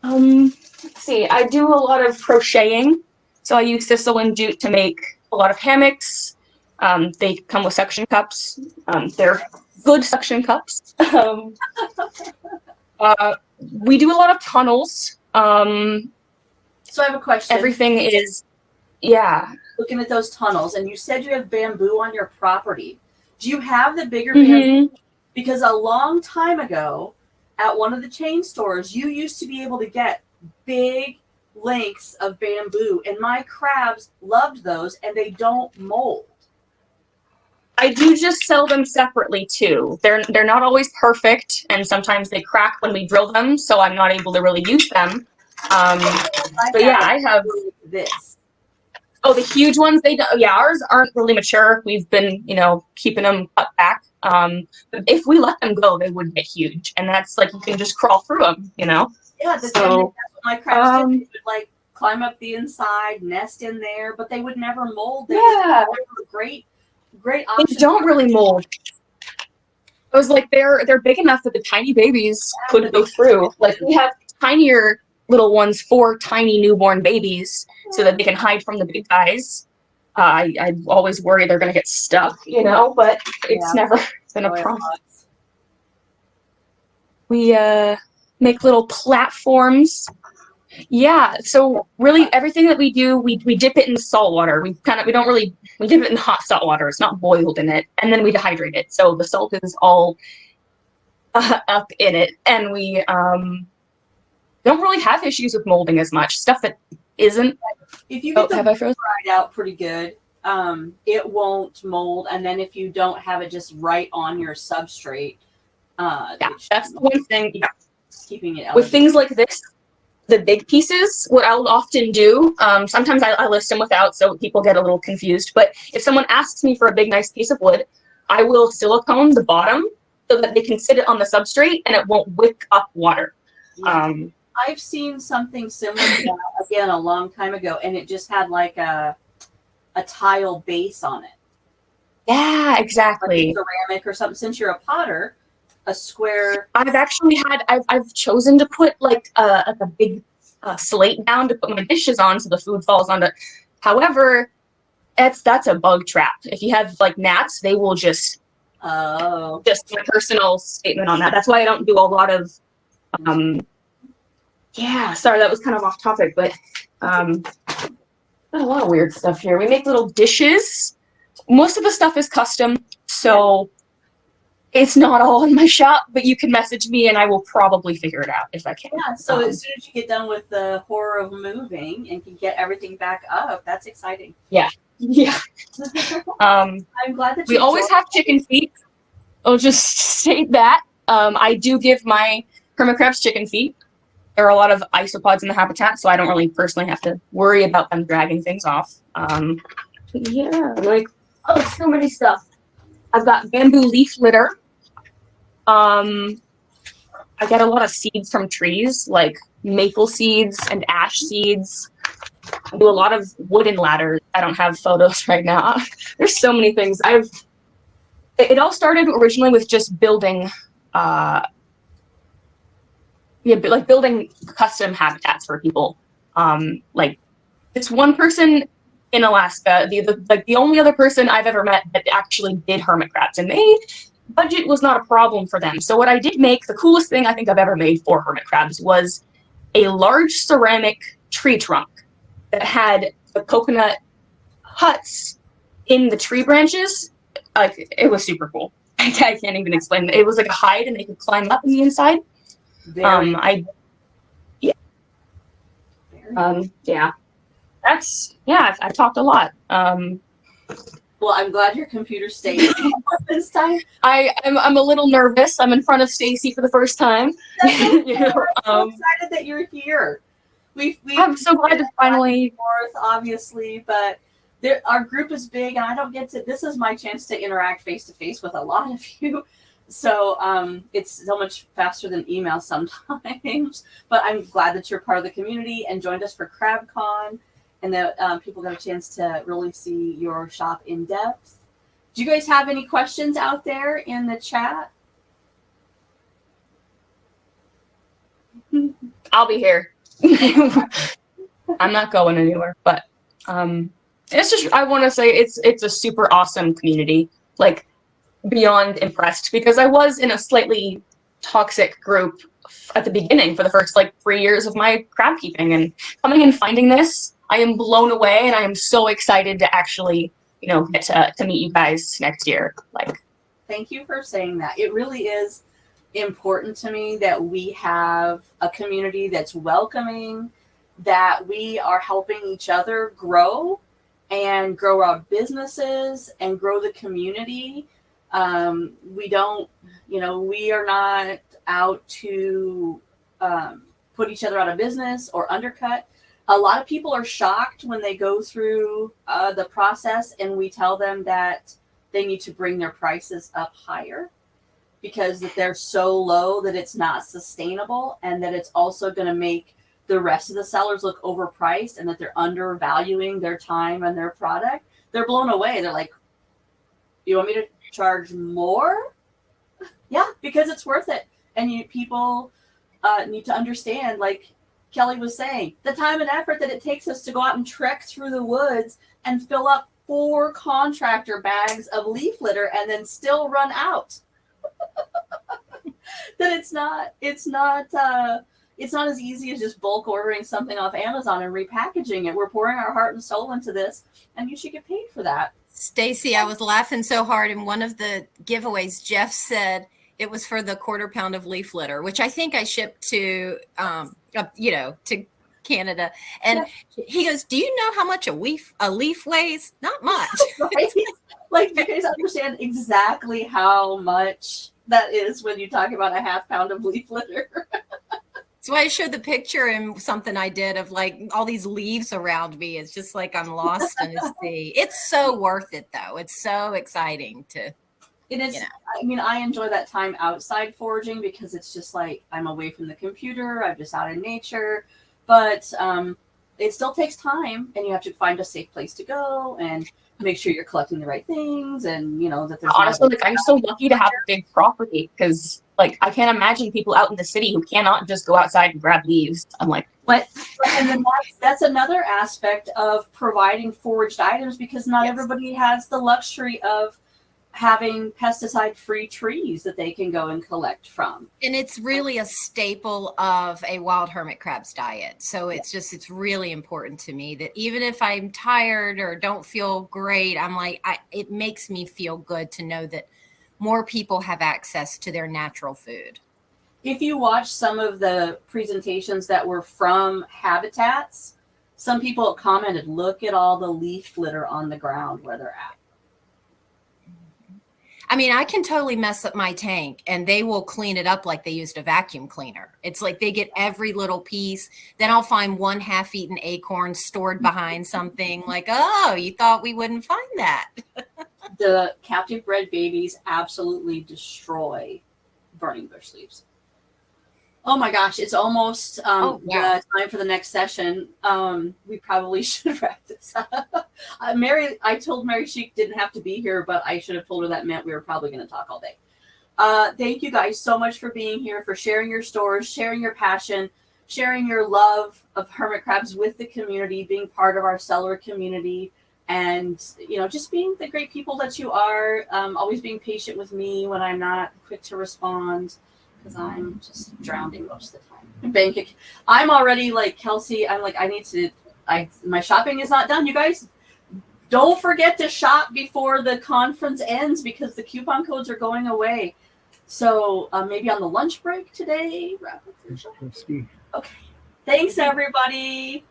ideas. Let's see. I do a lot of crocheting. So I use sisal and jute to make a lot of hammocks. They come with suction cups. They're good suction cups. We do a lot of tunnels. So I have a question. Everything is, yeah. Looking at those tunnels, and you said you have bamboo on your property. Do you have the bigger bamboo? Because a long time ago, at one of the chain stores, you used to be able to get big lengths of bamboo, and my crabs loved those, and they don't mold. I do just sell them separately too. They're not always perfect, and sometimes they crack when we drill them, so I'm not able to really use them. But yeah, I have this. Oh, the huge ones. Ours aren't really mature. We've been, keeping them cut back. But if we let them go, they would get huge, and that's like you can just crawl through them, Yeah, that's what my crabs did. They would like climb up the inside, nest in there, but they would never mold. They were great option. They don't really mold. I was like, they're big enough that the tiny babies could go through. Like we have tinier little ones for tiny newborn babies so that they can hide from the big guys. I always worry they're going to get stuck, but it's never been a problem. We make little platforms. Yeah, so really everything that we do, we dip it in salt water. We dip it in hot salt water. It's not boiled in it, and then we dehydrate it. So the salt is all up in it, and we don't really have issues with molding as much. Stuff that isn't. If you get the dried out pretty good, it won't mold. And then if you don't have it just right on your substrate, that's the one thing. Yeah, keeping it with things like this. The big pieces, what I'll often do, sometimes I list them without, so people get a little confused. But if someone asks me for a big, nice piece of wood, I will silicone the bottom so that they can sit it on the substrate and it won't wick up water. Yeah. I've seen something similar to that again a long time ago, and it just had like a tile base on it. Yeah, exactly. Like ceramic or something. Since you're a potter, a square. I've chosen to put like a big slate down to put my dishes on so the food falls onto. However, that's a bug trap. If you have like gnats, they will just. Oh. Just my personal statement on that. That's why I don't do a lot of. Yeah, sorry, that was kind of off topic, but got a lot of weird stuff here. We make little dishes. Most of the stuff is custom, so it's not all in my shop, but you can message me and I will probably figure it out if I can. Yeah, so as soon as you get done with the horror of moving and can get everything back up, that's exciting. Yeah. I'm glad that We you always joined. have chicken feet. I'll just state that. I do give my hermit crabs chicken feet. There are a lot of isopods in the habitat, so I don't really personally have to worry about them dragging things off. Yeah, like, oh, so many stuff. I've got bamboo leaf litter. I get a lot of seeds from trees, like maple seeds and ash seeds. I do a lot of wooden ladders. I don't have photos right now. There's so many things. It all started originally with just building, building custom habitats for people. Like this one person in Alaska, the only other person I've ever met that actually did hermit crabs, and budget was not a problem for them. So what I did make, the coolest thing I think I've ever made for hermit crabs, was a large ceramic tree trunk that had the coconut huts in the tree branches. Like, it was super cool. I can't even explain it. It was like a hide and they could climb up in the inside. Yeah. I've talked a lot. Well, I'm glad your computer stayed this time. I'm a little nervous. I'm in front of Stacy for the first time. That's okay. I'm so excited that you're here. I'm so glad to finally forth, obviously, but our group is big, and I don't get to. This is my chance to interact face to face with a lot of you. So it's so much faster than email sometimes. But I'm glad that you're part of the community and joined us for CrabCon, and that people got a chance to really see your shop in depth. Do you guys have any questions out there in the chat? I'll be here. I'm not going anywhere, but it's just, I want to say it's a super awesome community, like beyond impressed, because I was in a slightly toxic group at the beginning for the first 3 years of my crab keeping, and coming and finding this, I am blown away, and I am so excited to actually, get to meet you guys next year. Thank you for saying that. It really is important to me that we have a community that's welcoming, that we are helping each other grow and grow our businesses and grow the community. We are not out to put each other out of business or undercut. A lot of people are shocked when they go through the process and we tell them that they need to bring their prices up higher, because that they're so low that it's not sustainable, and that it's also going to make the rest of the sellers look overpriced, and that they're undervaluing their time and their product. They're blown away. They're like, you want me to charge more? Yeah, because it's worth it. And people need to understand, like Kelly was saying, the time and effort that it takes us to go out and trek through the woods and fill up 4 contractor bags of leaf litter and then still run out. That it's not as easy as just bulk ordering something off Amazon and repackaging it. We're pouring our heart and soul into this, and you should get paid for that. Stacy, I was laughing so hard in one of the giveaways. Jeff said it was for the 1/4 pound of leaf litter, which I think I shipped to to Canada. And he goes, "Do you know how much a leaf weighs? Not much." Right? Like, you guys understand exactly how much that is when you talk about a 1/2 pound of leaf litter. So I showed the picture and something I did of all these leaves around me. It's just like I'm lost in the sea. It's so worth it, though. It's so exciting to. It is. I mean, I enjoy that time outside foraging because it's just like I'm away from the computer. I'm just out in nature, but it still takes time, and you have to find a safe place to go and make sure you're collecting the right things, and that there's honestly, I'm so lucky to have a big property, because I can't imagine people out in the city who cannot just go outside and grab leaves. I'm like, what? And then that's another aspect of providing foraged items, because not everybody has the luxury of having pesticide-free trees that they can go and collect from. And it's really a staple of a wild hermit crab's diet. So it's really important to me that even if I'm tired or don't feel great, I'm like, it makes me feel good to know that more people have access to their natural food. If you watch some of the presentations that were from habitats, some people commented, look at all the leaf litter on the ground where they're at. I mean, I can totally mess up my tank and they will clean it up like they used a vacuum cleaner. It's like they get every little piece. Then I'll find one half-eaten acorn stored behind something like, oh, you thought we wouldn't find that. The captive bred babies absolutely destroy burning bush leaves. Oh my gosh, it's almost the time for the next session. We probably should wrap this up. I told Mary she didn't have to be here, but I should have told her that meant we were probably going to talk all day. Thank you guys so much for being here, for sharing your stories, sharing your passion, sharing your love of hermit crabs with the community, being part of our seller community, and just being the great people that you are. Always being patient with me when I'm not quick to respond, because I'm just drowning most of the time. I'm already like Kelsey. I'm like, my shopping is not done. You guys, don't forget to shop before the conference ends because the coupon codes are going away. So maybe on the lunch break today. Wrap up your shopping. Okay. Thanks, everybody.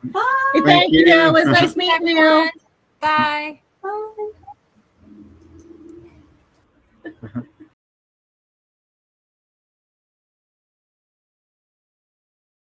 Bye. Thank you. It was nice meeting you. Bye. Bye.